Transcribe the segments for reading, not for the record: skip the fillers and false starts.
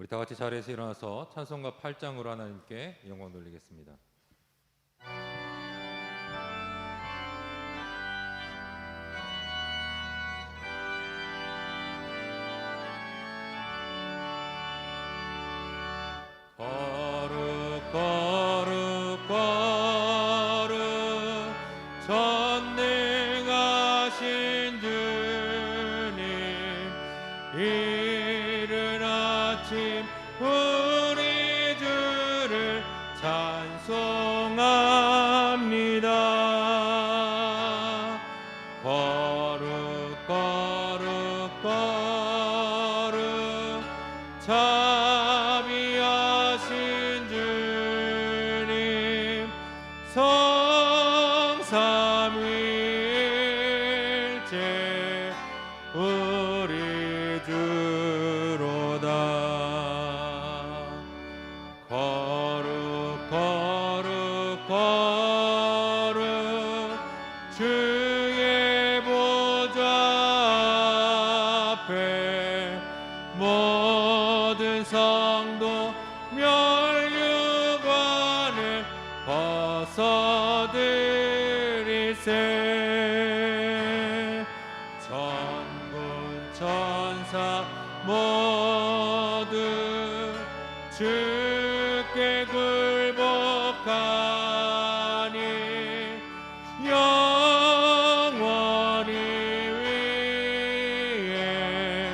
우리 다 같이 자리에서 일어나서 찬송가 8장으로 하나님께 영광 돌리겠습니다. 거룩 거룩 거룩 전능하신 주님, 이른 아침 우리 주를 찬송합니다. 거룩 거룩 거룩 자비하신 주님, 성삼위일체 우리 주로다. 거룩 거룩 거룩 주의 보좌 앞에 모든 성도 멸류관을 벗어드리세. 천군 천사 모두 주께 굴복하니 영원히 위에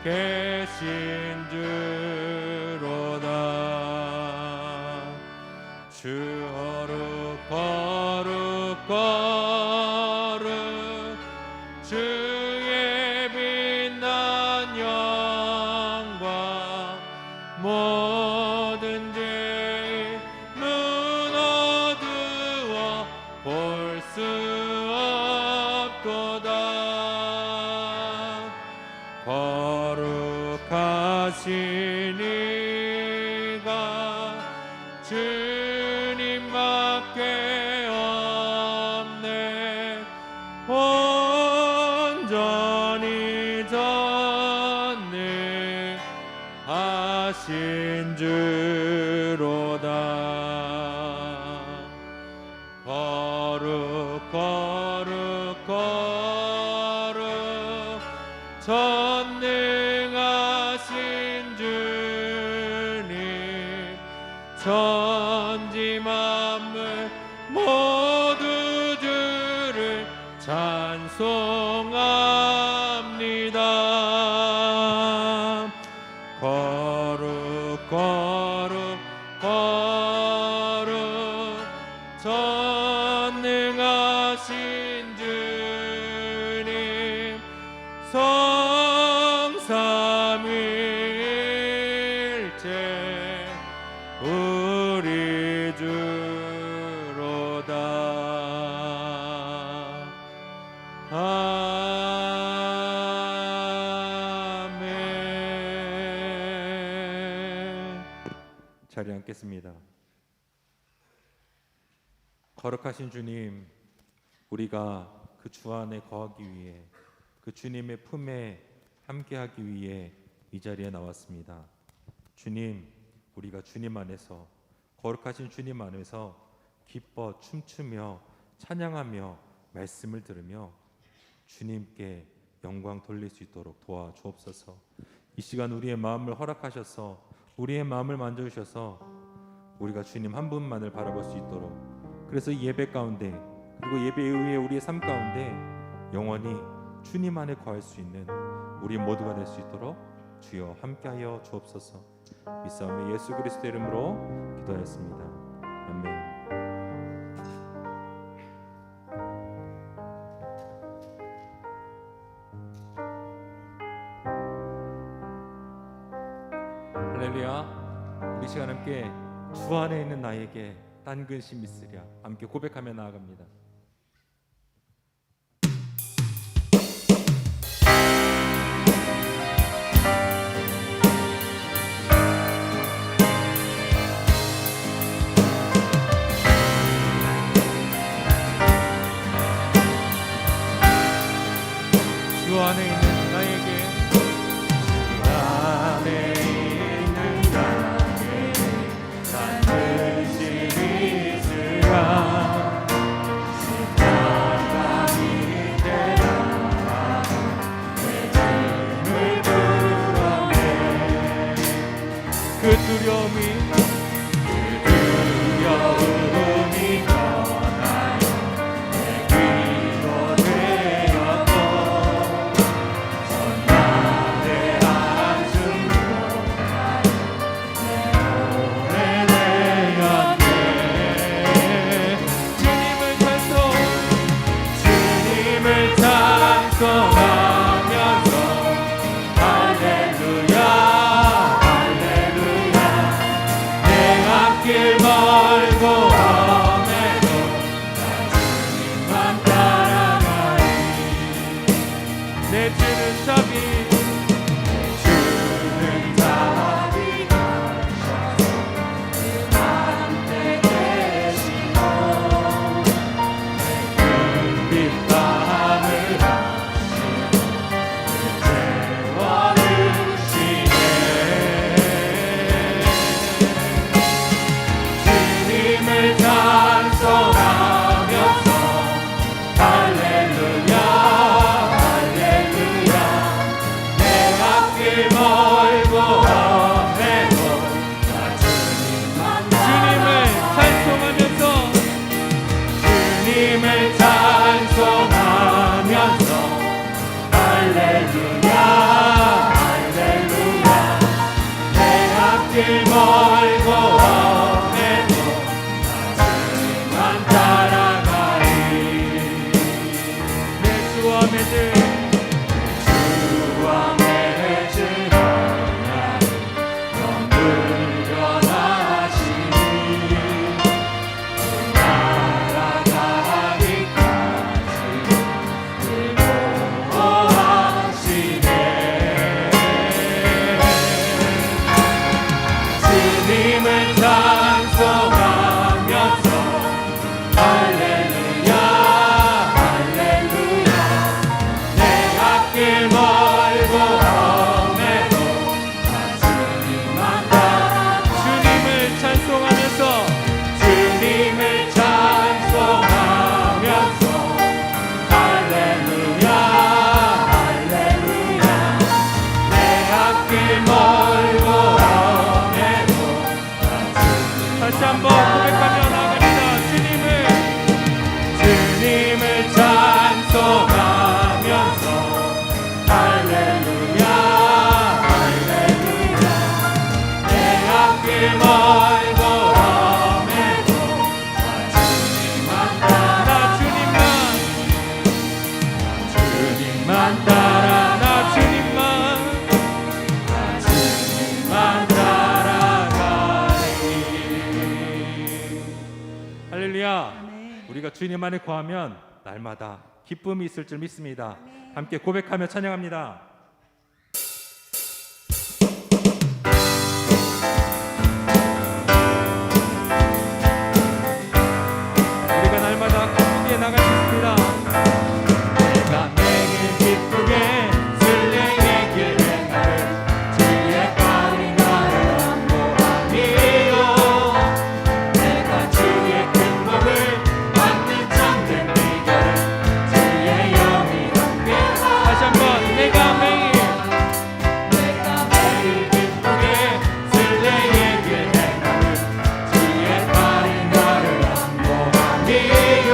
계신 주로다. 주 거룩 거룩 거룩 주의 빛난 영광, 모든 죄 눈 어두워 볼 수 없도다. 거룩하신 이가 주님밖에 없네. 온전히 전능하신 주로다. 거룩 거룩 거룩 전능하신 주님, 천지 만물 모두 주를 찬송합니다. 거룩 거룩 거룩 전능하신 주님, 성삼위일체 우리 주로다. 아멘. 자리에 앉겠습니다. 거룩하신 주님, 우리가 그 주 안에 거하기 위해, 그 주님의 품에 함께하기 위해 이 자리에 나왔습니다. 주님, 우리가 주님 안에서, 거룩하신 주님 안에서 기뻐 춤추며 찬양하며 말씀을 들으며 주님께 영광 돌릴 수 있도록 도와주옵소서. 이 시간 우리의 마음을 허락하셔서, 우리의 마음을 만져주셔서 우리가 주님 한 분만을 바라볼 수 있도록, 그래서 이 예배 가운데, 그리고 예배 이후에 우리의 삶 가운데 영원히 주님 안에 거할 수 있는 우리 모두가 될 수 있도록 주여 함께하여 주옵소서. 믿사오며 예수 그리스도 이름으로 기도하였습니다. 아멘. 할렐루야. 우리 시간 함께 주 안에 있는 나에게 딴 근심 있으랴 함께 고백하며 나아갑니다. 주 안에 있는 나에게, 주 안에 있는 주님을 찬송하면서 할렐루야 할렐루야 내 앞길 멀고 험해도 주님만 따라가리 내 주와 맺은 다시 한번 고백하며 나아갑니다. 주님을 찬송하면서 할렐루야 할렐루야 내 앞길 멀고 험해도 주님만 따라 주님만 따라 나 주님만 할렐루야. 우리가 주님 안에 거하면 날마다 기쁨이 있을 줄 믿습니다. 함께 고백하며 찬양합니다. 우리가 날마다 기쁘게 나갈 수 있습니다. 내가 매일 기쁘게 순례의 길을 가는 주의 발이 나를 안보하리요 내가 주의 큰 복을 받는 참된 비결은 주의 영이 함께하리 다시 한번 내가 매일 기쁘게 순례의 길 행하는 주의 발이 나를 안보하리요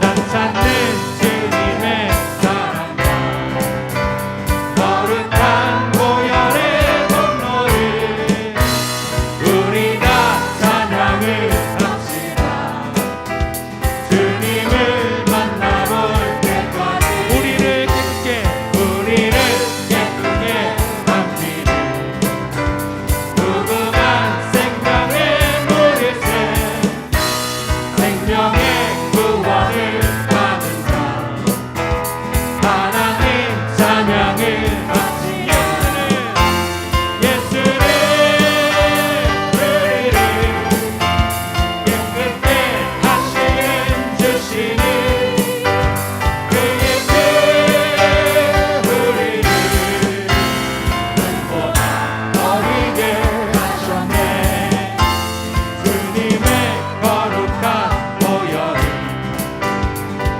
난 찾는 주님의 사랑과 거룩한 보혈의 공로를 우리 다 찬양을 합시다. 주님을 만나볼 때까지 우리를 깨끗게 만드는 무궁한 생명의 노래새 생명의 구원을 받은 자 하나님 찬양을 합시 예수를 깨끗게 하시는 주시는 그 예수 우리를 눈보다 더 희게 하셨네. 주님의 거룩한 보혈을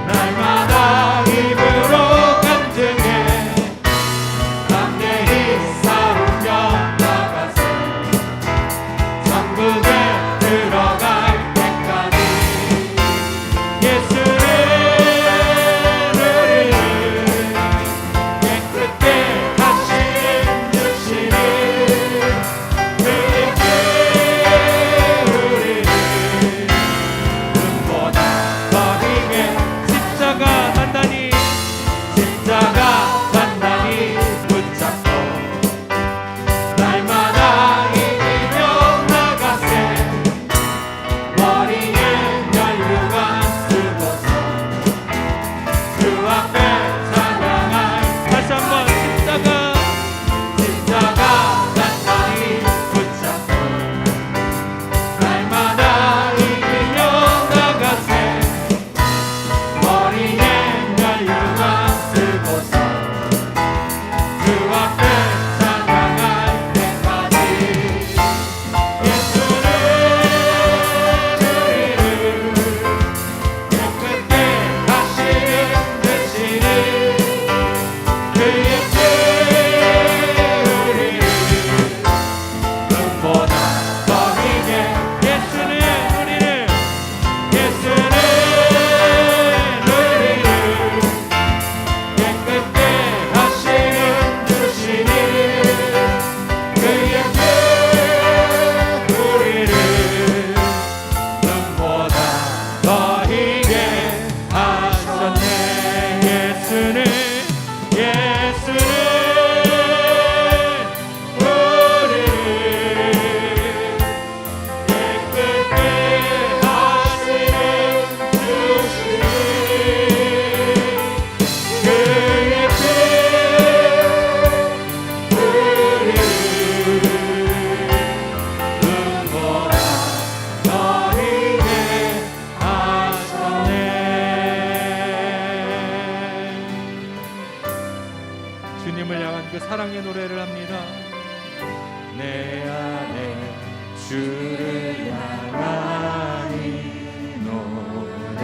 날마다 입으로 간증해 담대히 싸우며 나가세 천국에 들어갈 때까지 예수를 깨끗게 하시는 주시는 그 예수 우리를 눈보다 더 힘에 십자가 단단히 붙잡고 날마다 이기며 나가세 머리에 면류관 쓰고서 주 앞에 찬양할 다시 한번 십자가 단단히 붙잡고 날마다 이기며 나가세 머리에 면류관 쓰고서 주 앞에 찬양할 때까지 예수를 깨끗게 하시는 되시는 그 예수 우리를 눈보다 더 희게 예수는 우리를 깨끗게 하시는 주시는 그 예수 우리를 눈보다 더 희게 하셨네. 예수는 우리를 깨끗게 하시는 주시는 그 예수 우리를 눈보다 더 희게 하셨네. 주님을 향한 그 사랑의 노래를 합니다. 내 안에 주를 향한 이 노래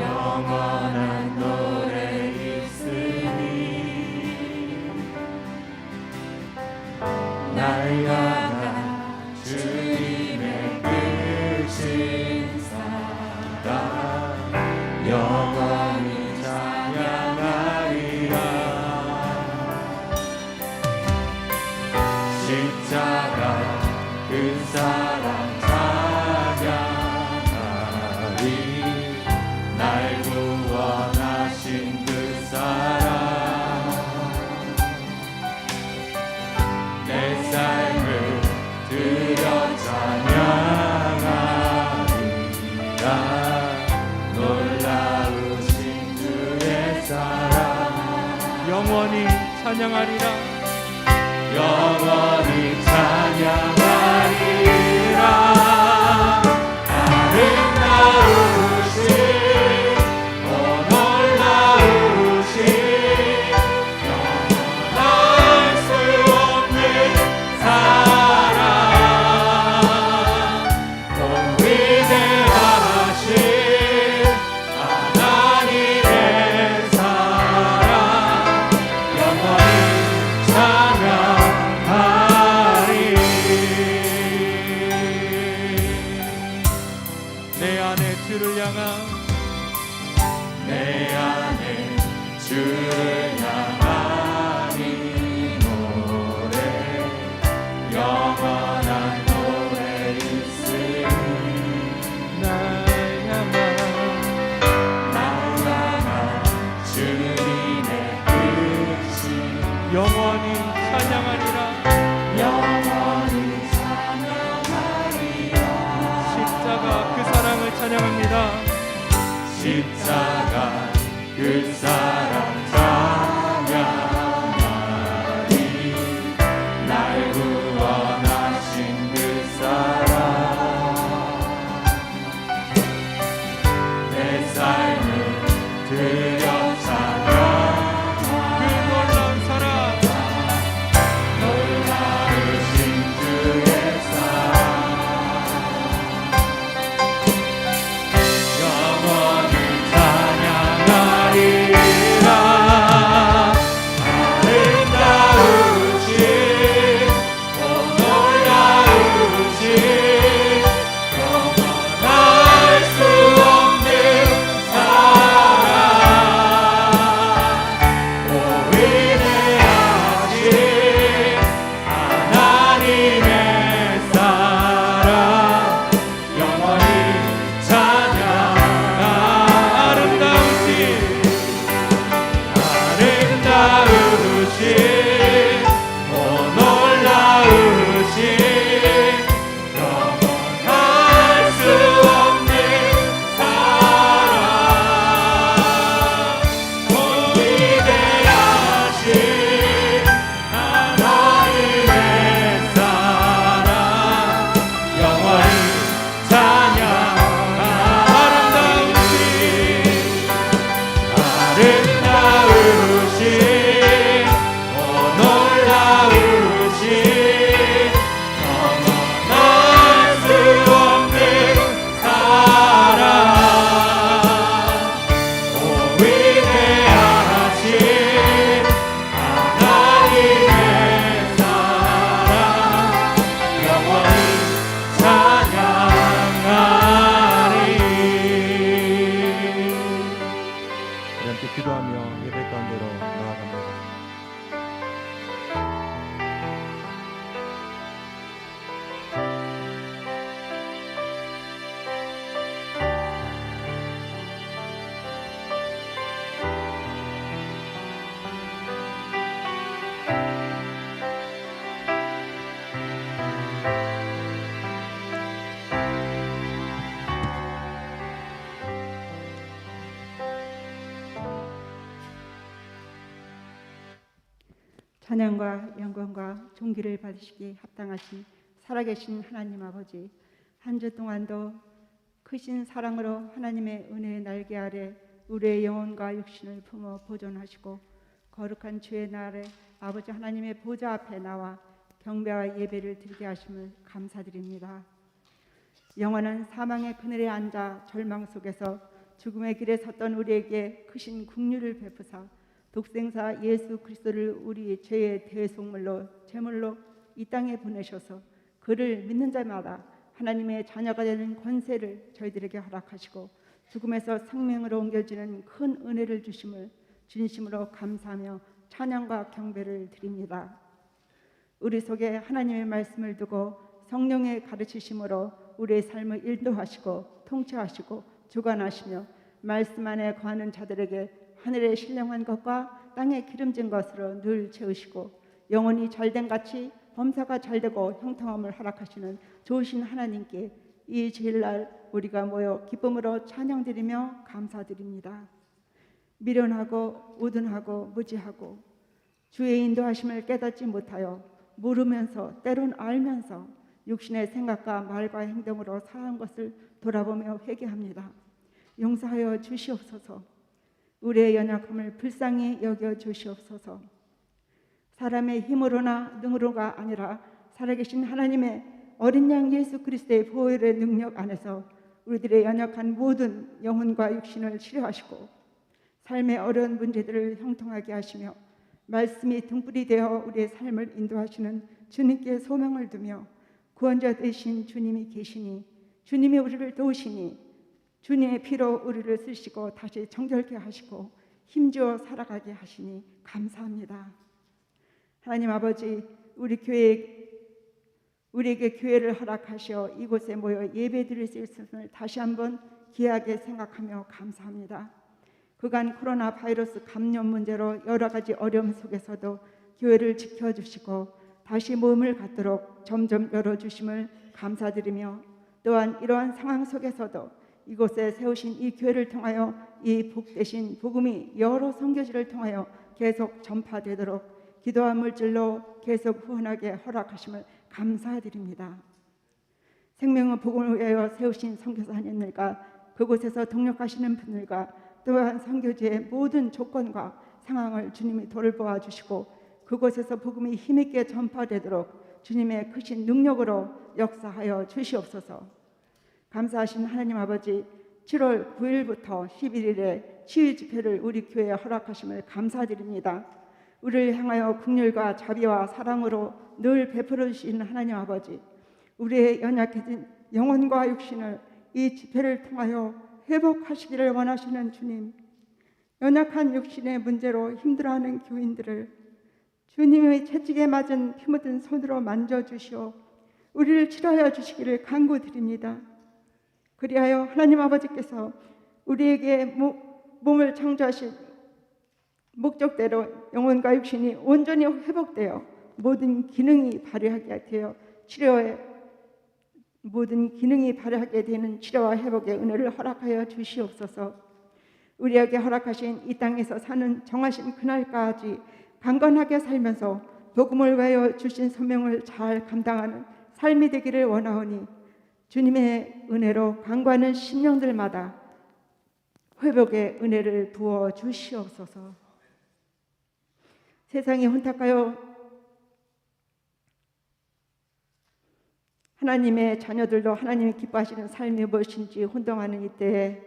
영원한 노래 있으니 날 향한 주님의 크신 사랑 영원히 찬양하리라. 십자가 그 사랑 찬양하리 날 구원하신 그 사랑 내 삶을 드려 찬양하리라. 놀라우신 주의 사랑 영원히 찬양하리라. 영원히 찬양하리라. 아름다우신 오 놀라우신 영원할 수 없는 사랑 또 위대하신 하나님의 사랑 영원히 찬양하리. 내 안에 주를 향한 이 노래 영원한 노래 있으리 날 향한 주님의 뜻이 영원히 찬양하리라. 십자가 그 사랑을 찬양합니다. 십자가 그 사랑 찬양하리 날 구원하신 그 사랑 내 삶을 드려 찬양 그 놀라운 사랑 놀라우신 주의 사랑 영원히 찬양하리라 아름다우신 오 놀라우신 영원할 수 없는 사랑 오 위대하신 하나님의 사랑 영원히 찬양하리라 아름다우신 오 놀라우신 영원할 수 없는 사랑 오 위대하신 하나님의 사랑 영원히 찬양하리라 아름다우신 오 놀라우신 영원할 수 없는 사랑 오 위대하신 하나님의 사랑 영원히 찬양하리 우리 함께 기도하며 예배 가운데로 나아갑니다. 찬양과 영광과 존귀를 받으시기에 합당하신 살아계신 하나님 아버지, 한 주 동안도 크신 사랑으로 하나님의 은혜의 날개 아래 우리의 영혼과 육신을 품어 보존하시고 거룩한 주의 날에 아버지 하나님의 보좌 앞에 나와 경배와 예배를 드리게 하심을 감사드립니다. 영원한 사망의 그늘에 앉아 절망 속에서 죽음의 길에 섰던 우리에게 크신 긍휼을 베푸사 독생자 예수 그리스도를 우리 죄의 대속물로 제물로 이 땅에 보내셔서 그를 믿는 자마다 하나님의 자녀가 되는 권세를 저희들에게 허락하시고 죽음에서 생명으로 옮겨지는 큰 은혜를 주심을 진심으로 감사하며 찬양과 경배를 드립니다. 우리 속에 하나님의 말씀을 두고 성령의 가르치심으로 우리의 삶을 인도하시고 통치하시고 주관하시며 말씀 안에 거하는 자들에게 하늘의 신령한 것과 땅에 기름진 것으로 늘 채우시고 영혼이 잘된 같이 범사가 잘되고 형통함을 허락하시는 좋으신 하나님께 이 주일날 우리가 모여 기쁨으로 찬양드리며 감사드립니다. 미련하고 우둔하고 무지하고 주의 인도하심을 깨닫지 못하여 모르면서 때론 알면서 육신의 생각과 말과 행동으로 살아온 것을 돌아보며 회개합니다. 용서하여 주시옵소서. 우리의 연약함을 불쌍히 여겨 주시옵소서. 사람의 힘으로나 능으로가 아니라 살아계신 하나님의 어린 양 예수 그리스도의 보혈의 능력 안에서 우리들의 연약한 모든 영혼과 육신을 치료하시고 삶의 어려운 문제들을 형통하게 하시며 말씀이 등불이 되어 우리의 삶을 인도하시는 주님께 소망을 두며 구원자 되신 주님이 계시니 주님이 우리를 도우시니 주님의 피로 우리를 쓰시고 다시 정결케 하시고 힘주어 살아가게 하시니 감사합니다. 하나님 아버지, 우리에게 교회를 허락하시어 이곳에 모여 예배드릴 수 있음을 다시 한번 귀하게 생각하며 감사합니다. 그간 코로나 바이러스 감염 문제로 여러 가지 어려움 속에서도 교회를 지켜주시고 다시 모임을 갖도록 점점 열어주심을 감사드리며, 또한 이러한 상황 속에서도 이곳에 세우신 이 교회를 통하여 이 복되신 복음이 여러 선교지를 통하여 계속 전파되도록 기도와 물질로 계속 후원하게 허락하심을 감사드립니다. 생명의 복음을 위하여 세우신 선교사님들과 그곳에서 동력하시는 분들과 또한 선교지의 모든 조건과 상황을 주님이 돌보아 주시고 그곳에서 복음이 힘있게 전파되도록 주님의 크신 능력으로 역사하여 주시옵소서. 감사하신 하나님 아버지, 7월 9일부터 11일에 치유 집회를 우리 교회에 허락하심을 감사드립니다. 우리를 향하여 긍휼과 자비와 사랑으로 늘 베풀어 주시는 하나님 아버지, 우리의 연약해진 영혼과 육신을 이 집회를 통하여 회복하시기를 원하시는 주님, 연약한 육신의 문제로 힘들어하는 교인들을 주님의 채찍에 맞은 피 묻은 손으로 만져주시어 우리를 치료하여 주시기를 간구드립니다. 그리하여 하나님 아버지께서 우리에게 몸을 창조하신 목적대로 영혼과 육신이 온전히 회복되어 모든 기능이 발휘하게 되어 모든 기능이 발휘하게 되는 치료와 회복의 은혜를 허락하여 주시옵소서. 우리에게 허락하신 이 땅에서 사는 정하신 그날까지 강건하게 살면서 복음을 위하여 주신 소명을 잘 감당하는 삶이 되기를 원하오니 주님의 은혜로 간구하는 심령들마다 회복의 은혜를 부어 주시옵소서. 세상이 혼탁하여 하나님의 자녀들도 하나님이 기뻐하시는 삶이 무엇인지 혼동하는 이때에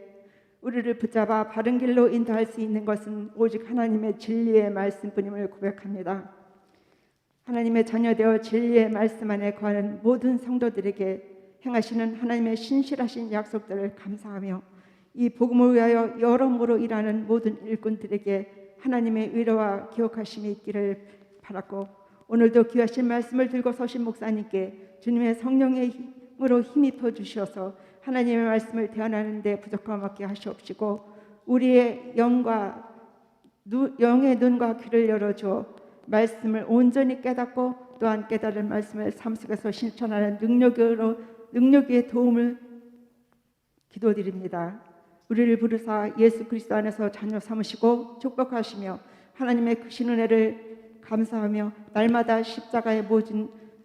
우리를 붙잡아 바른 길로 인도할 수 있는 것은 오직 하나님의 진리의 말씀뿐임을 고백합니다. 하나님의 자녀되어 진리의 말씀 안에 거하는 모든 성도들에게 행하시는 하나님의 신실하신 약속들을 감사하며 이 복음을 위하여 여러모로 일하는 모든 일꾼들에게 하나님의 위로와 기억하심이 있기를 바랐고, 오늘도 귀하신 말씀을 들고 서신 목사님께 주님의 성령의 힘으로 힘입어 주셔서 하나님의 말씀을 대언하는 데 부족함 없게 하시옵시고 우리의 영의 눈과 귀를 열어줘 말씀을 온전히 깨닫고 또한 깨달은 말씀을 삶 속에서 실천하는 능력의 도움을 기도드립니다. 우리를 부르사 예수 그리스도 안에서 자녀 삼으시고 축복하시며 하나님의 크신 은혜를 감사하며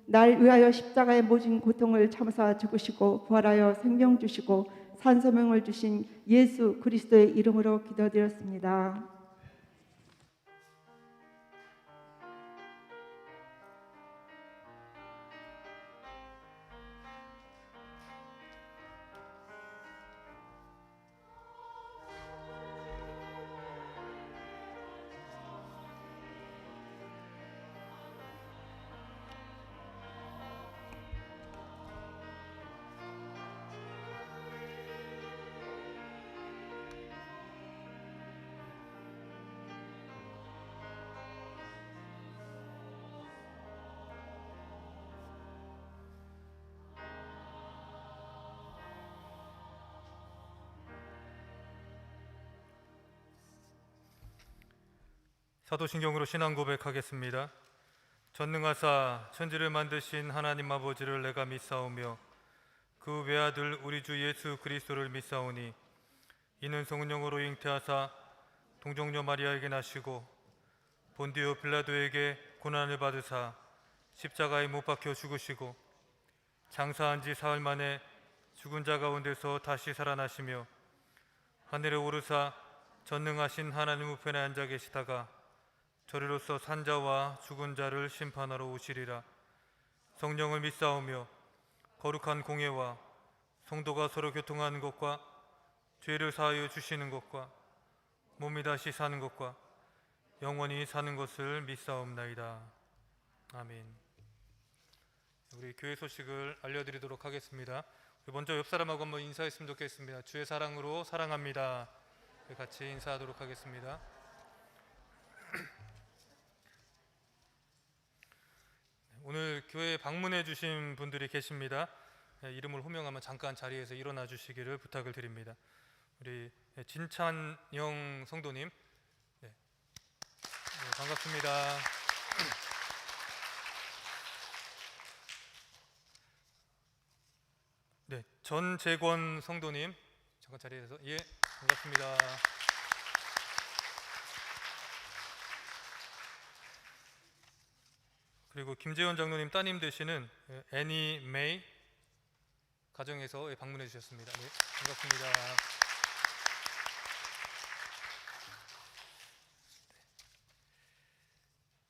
날 위하여 십자가의 모진 고통을 참사 죽으시고 부활하여 생명 주시고 산소명을 주신 예수 그리스도의 이름으로 기도드렸습니다. 사도신경으로 신앙 고백하겠습니다. 전능하사 천지를 만드신 하나님 아버지를 내가 믿사오며 그 외아들 우리 주 예수 그리스도를 믿사오니 이는 성령으로 잉태하사 동정녀 마리아에게 나시고 본디오 빌라도에게 고난을 받으사 십자가에 못 박혀 죽으시고 장사한 지 사흘 만에 죽은 자 가운데서 다시 살아나시며 하늘에 오르사 전능하신 하나님 우편에 앉아 계시다가 저리로서 산자와 죽은 자를 심판하러 오시리라. 성령을 믿사오며 거룩한 공예와 성도가 서로 교통하는 것과 죄를 사하여 주시는 것과 몸이 다시 사는 것과 영원히 사는 것을 믿사옵나이다. 아멘. 우리 교회 소식을 알려드리도록 하겠습니다. 먼저 옆 사람하고 한번 인사했으면 좋겠습니다. 주의 사랑으로 사랑합니다. 같이 인사하도록 하겠습니다. 오늘 교회에 방문해 주신 분들이 계십니다. 이름을 호명하면 잠깐 자리에서 일어나 주시기를 부탁을 드립니다. 우리 진찬영 성도님, 반갑습니다. 네, 전재권 성도님, 잠깐 자리에서 반갑습니다. 그리고 김재원 장로님 따님 되시는 애니 메이 가정에서 방문해 주셨습니다. 네, 반갑습니다.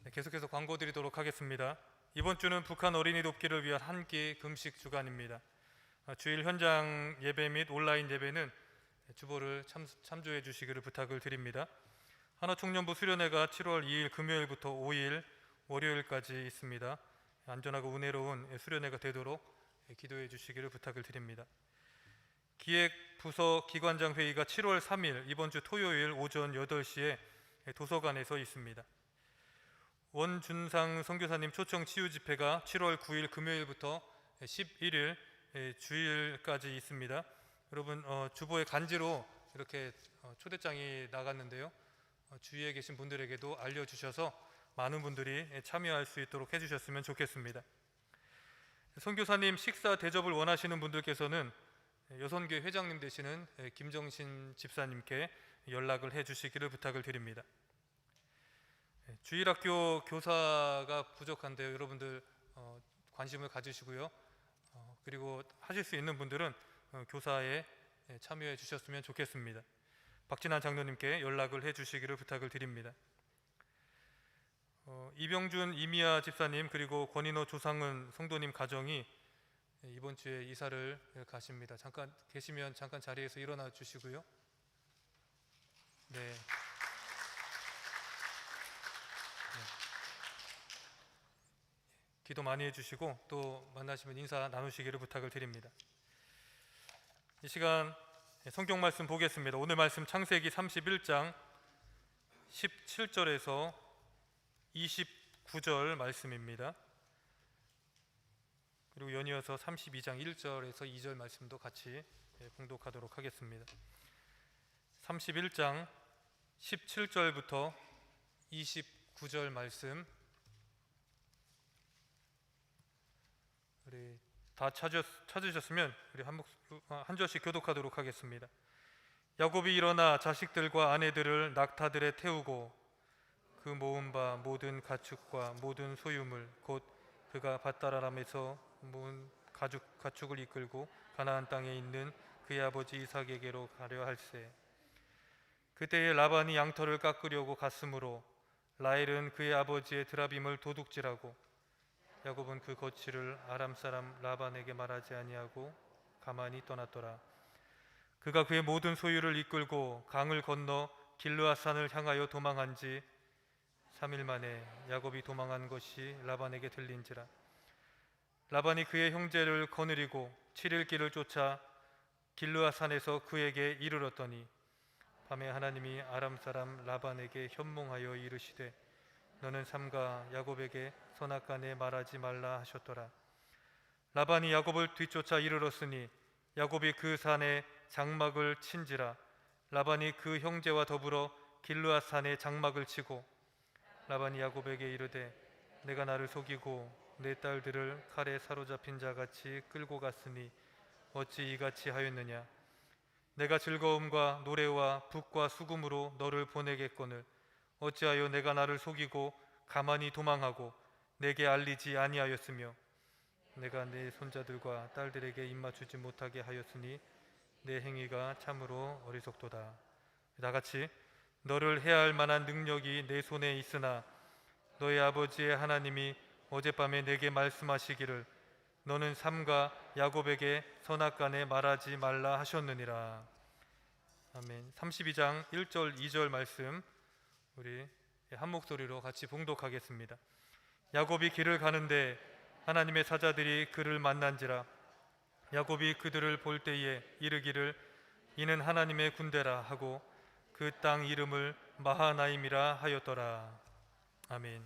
네, 계속해서 광고 드리도록 하겠습니다. 이번 주는 북한 어린이 돕기를 위한 한 끼 금식 주간입니다. 주일 현장 예배 및 온라인 예배는 주보를 참조해 주시기를 부탁을 드립니다. 하나총련부 수련회가 7월 2일 금요일부터 5일 월요일까지 있습니다. 안전하고 은혜로운 수련회가 되도록 기도해 주시기를 부탁을 드립니다. 기획부서 기관장 회의가 7월 3일 이번 주 토요일 오전 8시에 도서관에서 있습니다. 원준상 선교사님 초청 치유 집회가 7월 9일 금요일부터 11일 주일까지 있습니다. 여러분 주보에 간지로 이렇게 초대장이 나갔는데요. 주위에 계신 분들에게도 알려주셔서 많은 분들이 참여할 수 있도록 해주셨으면 좋겠습니다. 선교사님 식사 대접을 원하시는 분들께서는 여선교회 회장님 되시는 김정신 집사님께 연락을 해주시기를 부탁을 드립니다. 주일학교 교사가 부족한데요. 여러분들 관심을 가지시고요. 그리고 하실 수 있는 분들은 교사에 참여해 주셨으면 좋겠습니다. 박진환 장로님께 연락을 해주시기를 부탁을 드립니다. 이병준 이미아 집사님 그리고 권인호 조상은 성도님 가정이 이번 주에 이사를 가십니다. 잠깐 계시면 잠깐 자리에서 일어나 주시고요. 네. 기도 많이 해주시고 또 만나시면 인사 나누시기를 부탁을 드립니다. 이 시간 성경 말씀 보겠습니다. 오늘 말씀 창세기 31장 17절에서 29절 말씀입니다. 그리고 연이어서 32장 1절에서 2절 말씀도 같이 봉독하도록 하겠습니다. 31장 17절부터 29절 말씀 우리 다 찾으셨으면 우리 한 절씩 교독하도록 하겠습니다. 야곱이 일어나 자식들과 아내들을 낙타들에 태우고 그 모은 바 모든 가축과 모든 소유물 곧 그가 밧다라람에서 모은 가축을 이끌고 가나안 땅에 있는 그의 아버지 이삭에게로 가려 할세. 그때에 라반이 양털을 깎으려고 갔으므로 라헬은 그의 아버지의 드라빔을 도둑질하고 야곱은 그 거취를 아람 사람 라반에게 말하지 아니하고 가만히 떠났더라. 그가 그의 모든 소유를 이끌고 강을 건너 길르앗산을 향하여 도망한 지 3일 만에 야곱이 도망한 것이 라반에게 들린지라. 라반이 그의 형제를 거느리고 7일 길을 쫓아 길르앗산에서 그에게 이르렀더니 밤에 하나님이 아람 사람 라반에게 현몽하여 이르시되 너는 삼가 야곱에게 선악간에 말하지 말라 하셨더라. 라반이 야곱을 뒤쫓아 이르렀으니 야곱이 그 산에 장막을 친지라. 라반이 그 형제와 더불어 길르앗산에 장막을 치고 라반이 야곱에게 이르되 내가 나를 속이고 내 딸들을 칼에 사로잡힌 자같이 끌고 갔으니 어찌 이같이 하였느냐. 내가 즐거움과 노래와 북과 수금으로 너를 보내겠거늘 어찌하여 내가 나를 속이고 가만히 도망하고 내게 알리지 아니하였으며 내가 내 손자들과 딸들에게 입맞추지 못하게 하였으니 내 행위가 참으로 어리석도다. 다같이 너를 해할 만한 능력이 내 손에 있으나 너의 아버지의 하나님이 어젯밤에 내게 말씀하시기를 너는 삼가 야곱에게 선악간에 말하지 말라 하셨느니라. 아멘. 32장 1절 2절 말씀 우리 한 목소리로 같이 봉독하겠습니다. 야곱이 길을 가는데 하나님의 사자들이 그를 만난지라. 야곱이 그들을 볼 때에 이르기를 이는 하나님의 군대라 하고 그 땅 이름을 마하나임이라 하였더라. 아멘.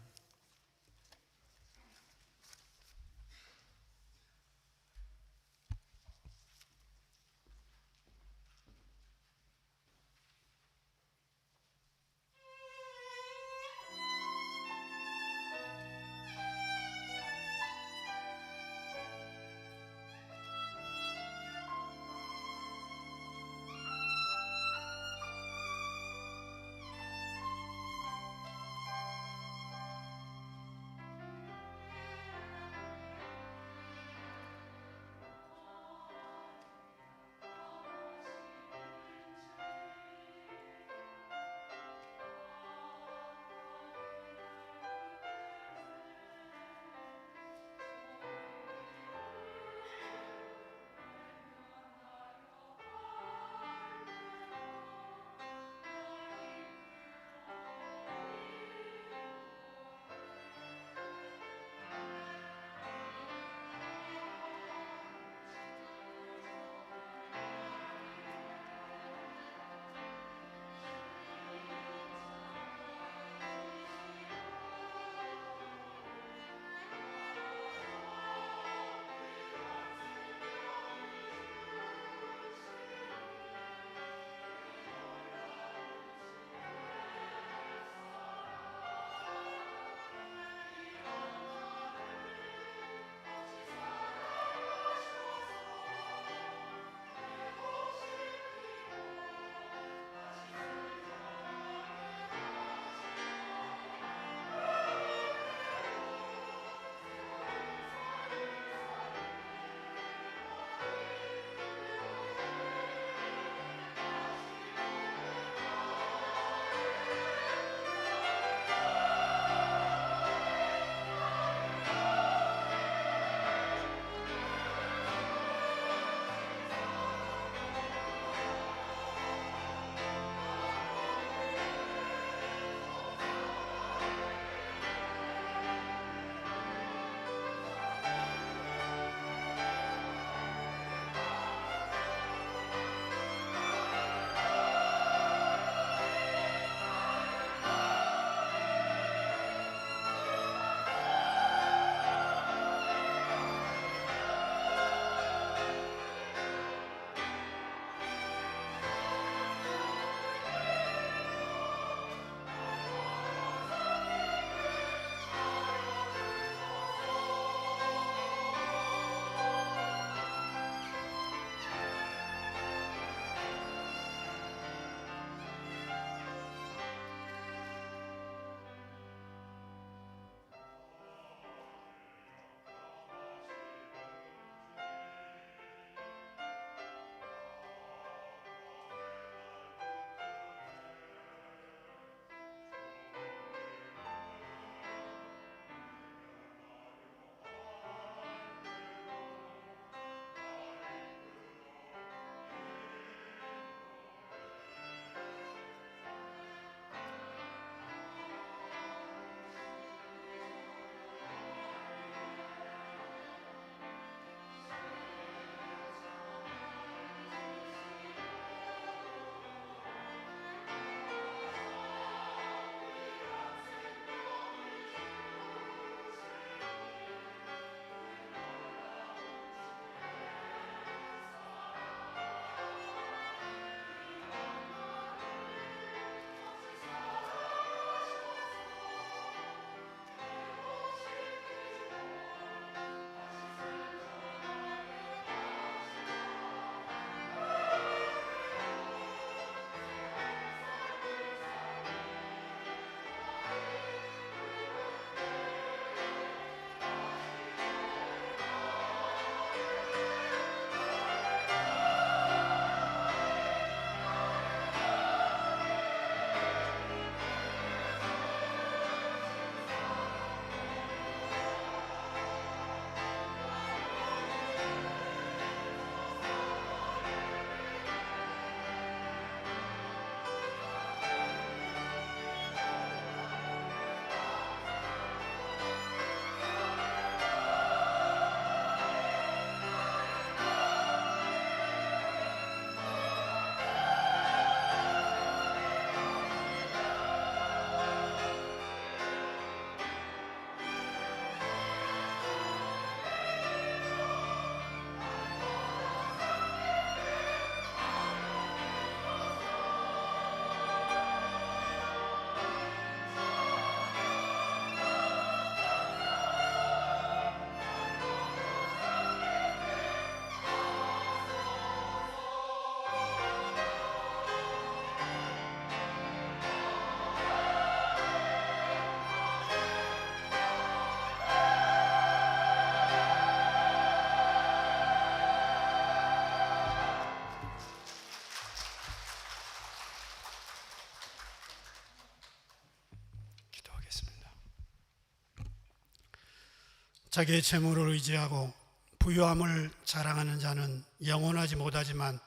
자기의 재물을 의지하고 부유함을 자랑하는 자는 영원하지 못하지만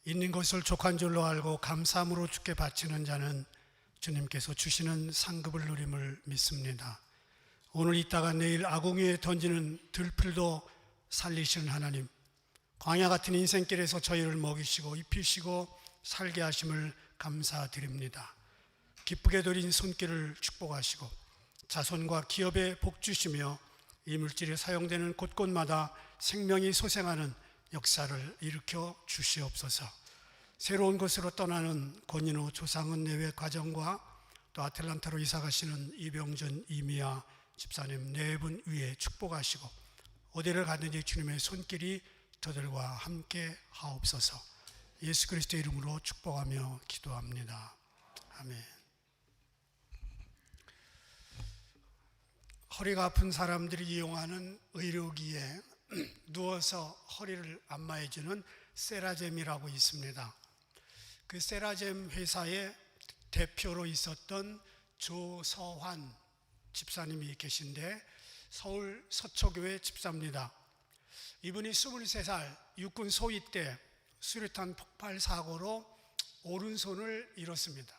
있는 것을 족한 줄로 알고 감사함으로 주께 바치는 자는 주님께서 주시는 상급을 누림을 믿습니다. 오늘 있다가 내일 아궁이에 던지는 들풀도 살리시는 하나님, 광야 같은 인생길에서 저희를 먹이시고 입히시고 살게 하심을 감사드립니다. 기쁘게 드린 손길을 축복하시고 자손과 기업에 복 주시며 이물질이 사용되는 곳곳마다 생명이 소생하는 역사를 일으켜 주시옵소서. 새로운 곳으로 떠나는 권인호 조상은 내외 가정과 또 아틀란타로 이사 가시는 이병준 이미아 집사님 네 분 위에 축복하시고 어디를 가든지 주님의 손길이 저들과 함께 하옵소서. 예수 그리스도의 이름으로 축복하며 기도합니다. 아멘. 허리가 아픈 사람들이 이용하는 의료기에 누워서 허리를 안마해주는 세라젬이라고 있습니다. 그 세라젬 회사의 대표로 있었던 조서환 집사님이 계신데 서울 서초교회 집사입니다. 이분이 23살 육군 소위 때 수류탄 폭발 사고로 오른손을 잃었습니다.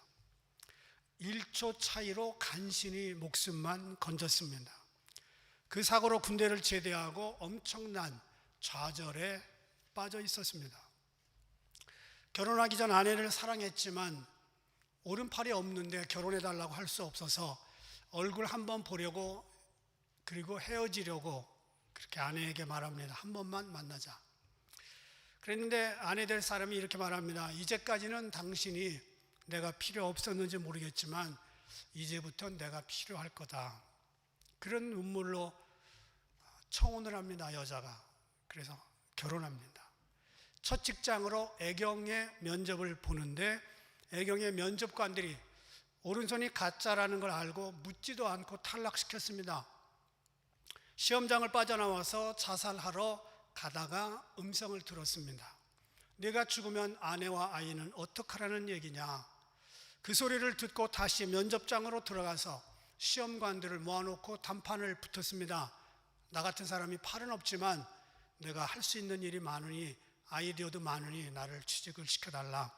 1초 차이로 간신히 목숨만 건졌습니다. 그 사고로 군대를 제대하고 엄청난 좌절에 빠져 있었습니다. 결혼하기 전 아내를 사랑했지만 오른팔이 없는데 결혼해달라고 할 수 없어서 얼굴 한번 보려고 그리고 헤어지려고 그렇게 아내에게 말합니다. 한 번만 만나자. 그랬는데 아내 될 사람이 이렇게 말합니다. 이제까지는 당신이 내가 필요 없었는지 모르겠지만 이제부터 내가 필요할 거다. 그런 눈물로 청혼을 합니다. 여자가. 그래서 결혼합니다. 첫 직장으로 애경의 면접을 보는데 애경의 면접관들이 오른손이 가짜라는 걸 알고 묻지도 않고 탈락시켰습니다. 시험장을 빠져나와서 자살하러 가다가 음성을 들었습니다. 내가 죽으면 아내와 아이는 어떡하라는 얘기냐. 그 소리를 듣고 다시 면접장으로 들어가서 시험관들을 모아놓고 단판을 붙었습니다. 나 같은 사람이 팔은 없지만 내가 할 수 있는 일이 많으니 아이디어도 많으니 나를 취직을 시켜달라.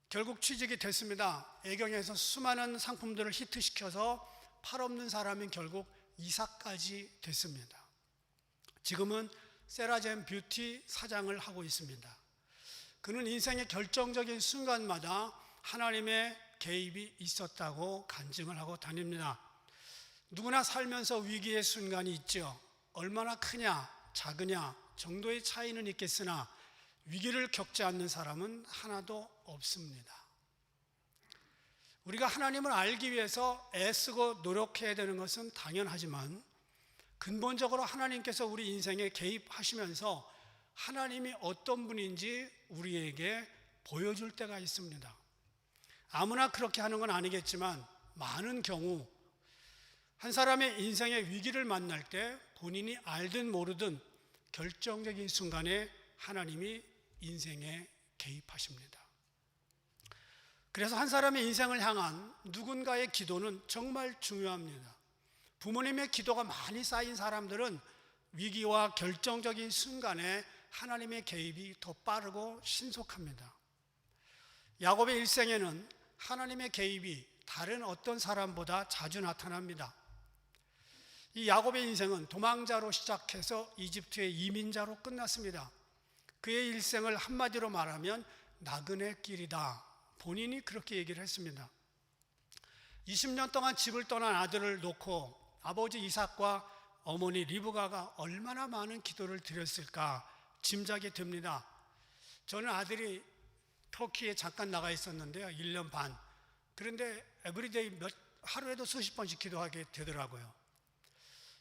결국 취직이 됐습니다. 애경에서 수많은 상품들을 히트시켜서 팔 없는 사람이 결국 이사까지 됐습니다. 지금은 세라젬 뷰티 사장을 하고 있습니다. 그는 인생의 결정적인 순간마다 하나님의 개입이 있었다고 간증을 하고 다닙니다. 누구나 살면서 위기의 순간이 있죠. 얼마나 크냐 작으냐 정도의 차이는 있겠으나 위기를 겪지 않는 사람은 하나도 없습니다. 우리가 하나님을 알기 위해서 애쓰고 노력해야 되는 것은 당연하지만 근본적으로 하나님께서 우리 인생에 개입하시면서 하나님이 어떤 분인지 우리에게 보여줄 때가 있습니다. 아무나 그렇게 하는 건 아니겠지만 많은 경우 한 사람의 인생의 위기를 만날 때 본인이 알든 모르든 결정적인 순간에 하나님이 인생에 개입하십니다. 그래서 한 사람의 인생을 향한 누군가의 기도는 정말 중요합니다. 부모님의 기도가 많이 쌓인 사람들은 위기와 결정적인 순간에 하나님의 개입이 더 빠르고 신속합니다. 야곱의 일생에는 하나님의 개입이 다른 어떤 사람보다 자주 나타납니다. 이 야곱의 인생은 도망자로 시작해서 이집트의 이민자로 끝났습니다. 그의 일생을 한마디로 말하면 나그네 길이다. 본인이 그렇게 얘기를 했습니다. 20년 동안 집을 떠난 아들을 놓고 아버지 이삭과 어머니 리브가가 얼마나 많은 기도를 드렸을까 짐작이 됩니다. 저는 아들이 터키에 잠깐 나가 있었는데요. 1년 반. 그런데 에브리데이 하루에도 수십 번씩 기도하게 되더라고요.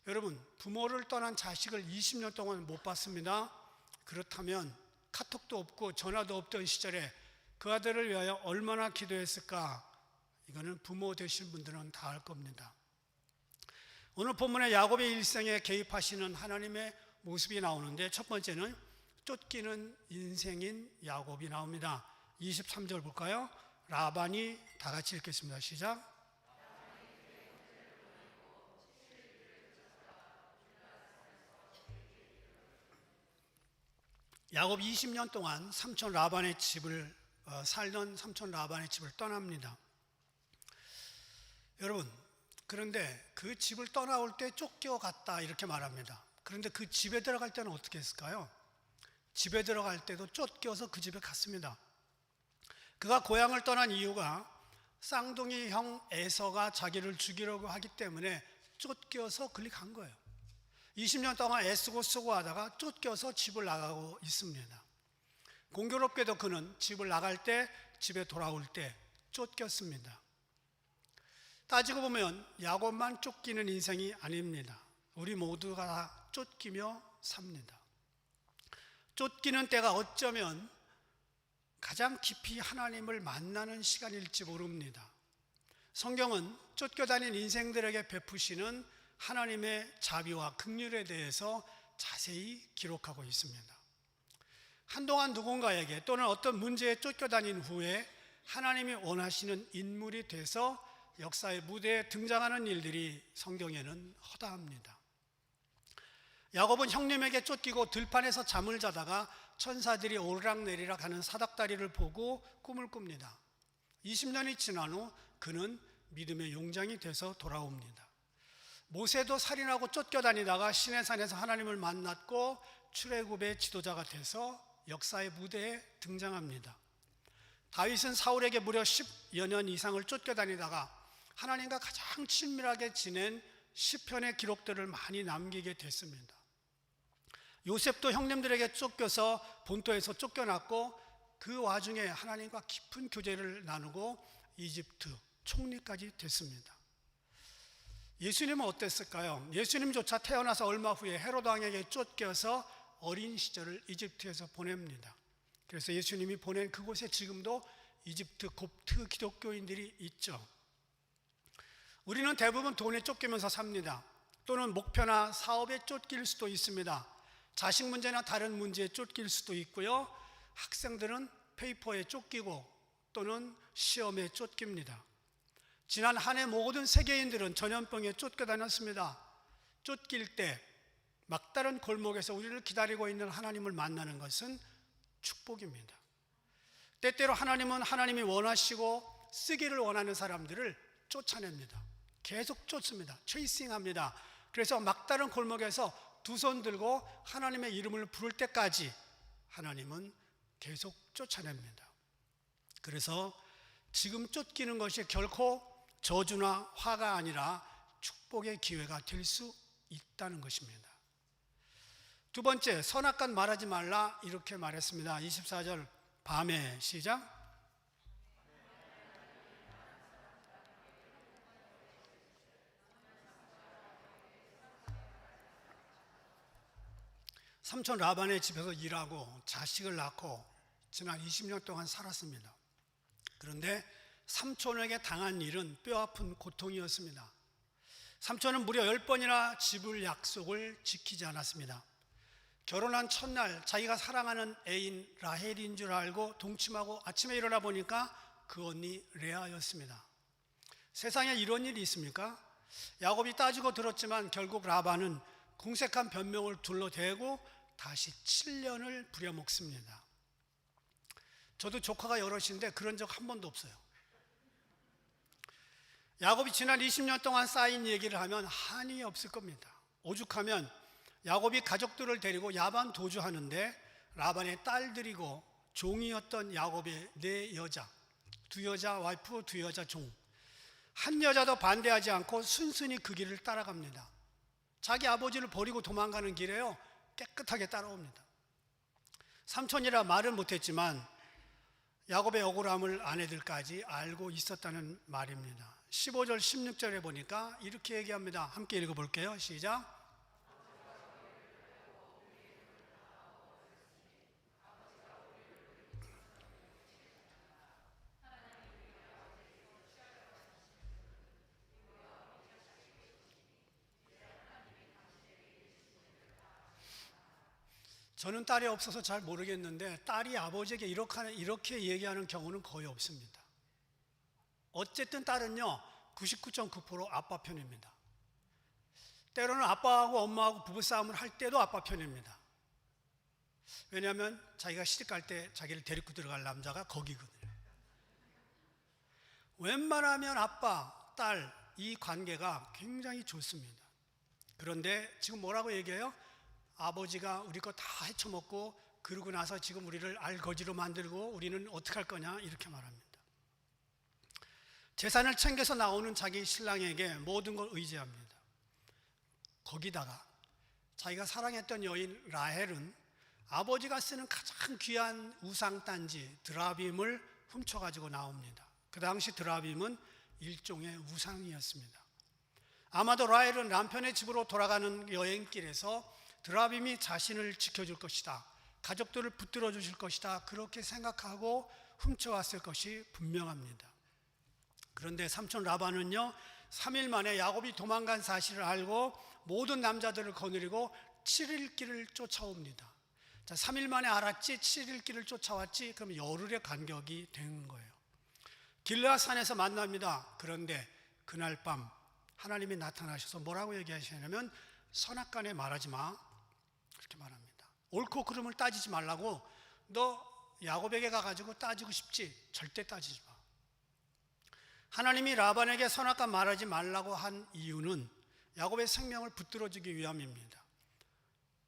여러분, 부모를 떠난 자식을 20년 동안 못 봤습니다. 그렇다면 카톡도 없고 전화도 없던 시절에 그 아들을 위하여 얼마나 기도했을까? 이거는 부모 되신 분들은 다 알 겁니다. 오늘 본문에 야곱의 일생에 개입하시는 하나님의 모습이 나오는데 첫 번째는 쫓기는 인생인 야곱이 나옵니다. 23절 볼까요? 라반이 다 같이 읽겠습니다. 시작. 야곱이 20년 동안 삼촌 라반의 집을 살던 삼촌 라반의 집을 떠납니다. 여러분, 그런데 그 집을 떠나올 때 쫓겨갔다 이렇게 말합니다. 그런데 그 집에 들어갈 때는 어떻게 했을까요? 집에 들어갈 때도 쫓겨서 그 집에 갔습니다. 그가 고향을 떠난 이유가 쌍둥이 형 에서가 자기를 죽이려고 하기 때문에 쫓겨서 그리 간 거예요. 20년 동안 애쓰고 쓰고 하다가 쫓겨서 집을 나가고 있습니다. 공교롭게도 그는 집을 나갈 때, 집에 돌아올 때 쫓겼습니다. 따지고 보면 야곱만 쫓기는 인생이 아닙니다. 우리 모두가 다 쫓기며 삽니다. 쫓기는 때가 어쩌면 가장 깊이 하나님을 만나는 시간일지 모릅니다. 성경은 쫓겨다닌 인생들에게 베푸시는 하나님의 자비와 긍휼에 대해서 자세히 기록하고 있습니다. 한동안 누군가에게 또는 어떤 문제에 쫓겨다닌 후에 하나님이 원하시는 인물이 돼서 역사의 무대에 등장하는 일들이 성경에는 허다합니다. 야곱은 형님에게 쫓기고 들판에서 잠을 자다가 천사들이 오르락내리락 하는 사닥다리를 보고 꿈을 꿉니다. 20년이 지난 후 그는 믿음의 용장이 돼서 돌아옵니다. 모세도 살인하고 쫓겨다니다가 시내산에서 하나님을 만났고 출애굽의 지도자가 돼서 역사의 무대에 등장합니다. 다윗은 사울에게 무려 10여 년 이상을 쫓겨다니다가 하나님과 가장 친밀하게 지낸 시편의 기록들을 많이 남기게 됐습니다. 요셉도 형님들에게 쫓겨서 본토에서 쫓겨났고 그 와중에 하나님과 깊은 교제를 나누고 이집트 총리까지 됐습니다. 예수님은 어땠을까요? 예수님조차 태어나서 얼마 후에 헤롯 왕에게 쫓겨서 어린 시절을 이집트에서 보냅니다. 그래서 예수님이 보낸 그곳에 지금도 이집트 kop트 기독교인들이 있죠. 우리는 대부분 돈에 쫓기면서 삽니다. 또는 목표나 사업에 쫓길 수도 있습니다. 자식 문제나 다른 문제에 쫓길 수도 있고요. 학생들은 페이퍼에 쫓기고 또는 시험에 쫓깁니다. 지난 한 해 모든 세계인들은 전염병에 쫓겨다녔습니다. 쫓길 때 막다른 골목에서 우리를 기다리고 있는 하나님을 만나는 것은 축복입니다. 때때로 하나님은 하나님이 원하시고 쓰기를 원하는 사람들을 쫓아냅니다. 계속 쫓습니다. 체이싱합니다. 그래서 막다른 골목에서 두 손 들고 하나님의 이름을 부를 때까지 하나님은 계속 쫓아냅니다. 그래서 지금 쫓기는 것이 결코 저주나 화가 아니라 축복의 기회가 될 수 있다는 것입니다. 두 번째, 선악간 말하지 말라 이렇게 말했습니다. 24절 밤에 시작. 삼촌 라반의 집에서 일하고 자식을 낳고 지난 20년 동안 살았습니다. 그런데 삼촌에게 당한 일은 뼈아픈 고통이었습니다. 삼촌은 무려 10번이나 집을 약속을 지키지 않았습니다. 결혼한 첫날 자기가 사랑하는 애인 라헬인 줄 알고 동침하고 아침에 일어나 보니까 그 언니 레아였습니다. 세상에 이런 일이 있습니까? 야곱이 따지고 들었지만 결국 라반은 궁색한 변명을 둘러대고 다시 7년을 부려먹습니다. 저도 조카가 여럿인데 그런 적 한 번도 없어요. 야곱이 지난 20년 동안 쌓인 얘기를 하면 한이 없을 겁니다. 오죽하면 야곱이 가족들을 데리고 야반 도주하는데 라반의 딸들이고 종이었던 야곱의 4여자, 2여자 와이프, 2여자 종, 한 여자도 반대하지 않고 순순히 그 길을 따라갑니다. 자기 아버지를 버리고 도망가는 길에요 깨끗하게 따라옵니다. 삼촌이라 말은 못했지만 야곱의 억울함을 아내들까지 알고 있었다는 말입니다. 15절 16절에 보니까 이렇게 얘기합니다. 함께 읽어볼게요. 시작. 저는 딸이 없어서 잘 모르겠는데 딸이 아버지에게 이렇게 얘기하는 경우는 거의 없습니다. 어쨌든 딸은요 99.9% 아빠 편입니다. 때로는 아빠하고 엄마하고 부부싸움을 할 때도 아빠 편입니다. 왜냐하면 자기가 시집갈 때 자기를 데리고 들어갈 남자가 거기거든요. 웬만하면 아빠, 딸 이 관계가 굉장히 좋습니다. 그런데 지금 뭐라고 얘기해요? 아버지가 우리 거 다 헤쳐먹고 그러고 나서 지금 우리를 알거지로 만들고 우리는 어떻게 할 거냐 이렇게 말합니다. 재산을 챙겨서 나오는 자기 신랑에게 모든 걸 의지합니다. 거기다가 자기가 사랑했던 여인 라헬은 아버지가 쓰는 가장 귀한 우상단지 드라빔을 훔쳐가지고 나옵니다. 그 당시 드라빔은 일종의 우상이었습니다. 아마도 라헬은 남편의 집으로 돌아가는 여행길에서 드라빔이 자신을 지켜줄 것이다, 가족들을 붙들어 주실 것이다, 그렇게 생각하고 훔쳐왔을 것이 분명합니다. 그런데 삼촌 라반은요, 3일 만에 야곱이 도망간 사실을 알고 모든 남자들을 거느리고 7일 길을 쫓아옵니다. 자, 3일 만에 알았지 7일 길을 쫓아왔지, 그럼 열흘의 간격이 되는 거예요. 길르앗산에서 만납니다. 그런데 그날 밤 하나님이 나타나셔서 뭐라고 얘기하시냐면 선악간에 말하지 마, 그렇게 말합니다. 옳고 그름을 따지지 말라고. 너 야곱에게 가가지고 따지고 싶지? 절대 따지지 마. 하나님이 라반에게 선악간 말하지 말라고 한 이유는 야곱의 생명을 붙들어주기 위함입니다.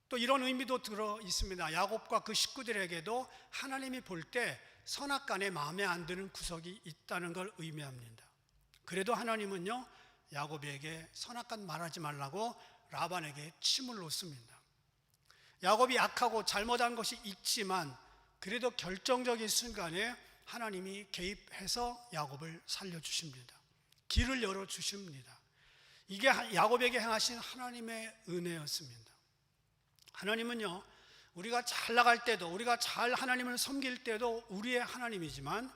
또 이런 의미도 들어 있습니다. 야곱과 그 식구들에게도 하나님이 볼 때 선악간에 마음에 안 드는 구석이 있다는 걸 의미합니다. 그래도 하나님은요, 야곱에게 선악간 말하지 말라고 라반에게 침을 놓습니다. 야곱이 악하고 잘못한 것이 있지만 그래도 결정적인 순간에 하나님이 개입해서 야곱을 살려주십니다. 길을 열어주십니다. 이게 야곱에게 행하신 하나님의 은혜였습니다. 하나님은요, 우리가 잘 나갈 때도, 우리가 잘 하나님을 섬길 때도 우리의 하나님이지만,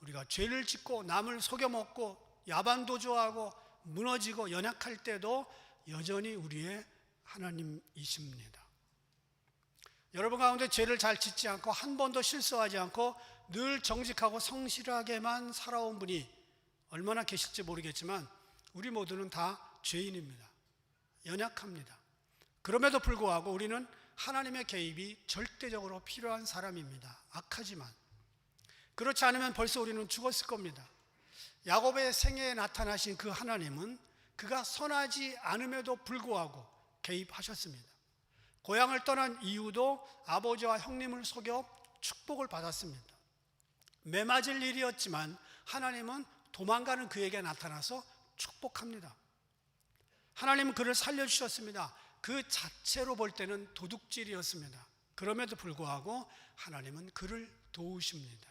우리가 죄를 짓고 남을 속여먹고 야반도주하고 무너지고 연약할 때도 여전히 우리의 하나님이십니다. 여러분 가운데 죄를 잘 짓지 않고 한 번도 실수하지 않고 늘 정직하고 성실하게만 살아온 분이 얼마나 계실지 모르겠지만 우리 모두는 다 죄인입니다. 연약합니다. 그럼에도 불구하고 우리는 하나님의 개입이 절대적으로 필요한 사람입니다. 악하지만. 그렇지 않으면 벌써 우리는 죽었을 겁니다. 야곱의 생애에 나타나신 그 하나님은 그가 선하지 않음에도 불구하고 개입하셨습니다. 고향을 떠난 이유도 아버지와 형님을 속여 축복을 받았습니다. 매맞을 일이었지만 하나님은 도망가는 그에게 나타나서 축복합니다. 하나님은 그를 살려주셨습니다. 그 자체로 볼 때는 도둑질이었습니다. 그럼에도 불구하고 하나님은 그를 도우십니다.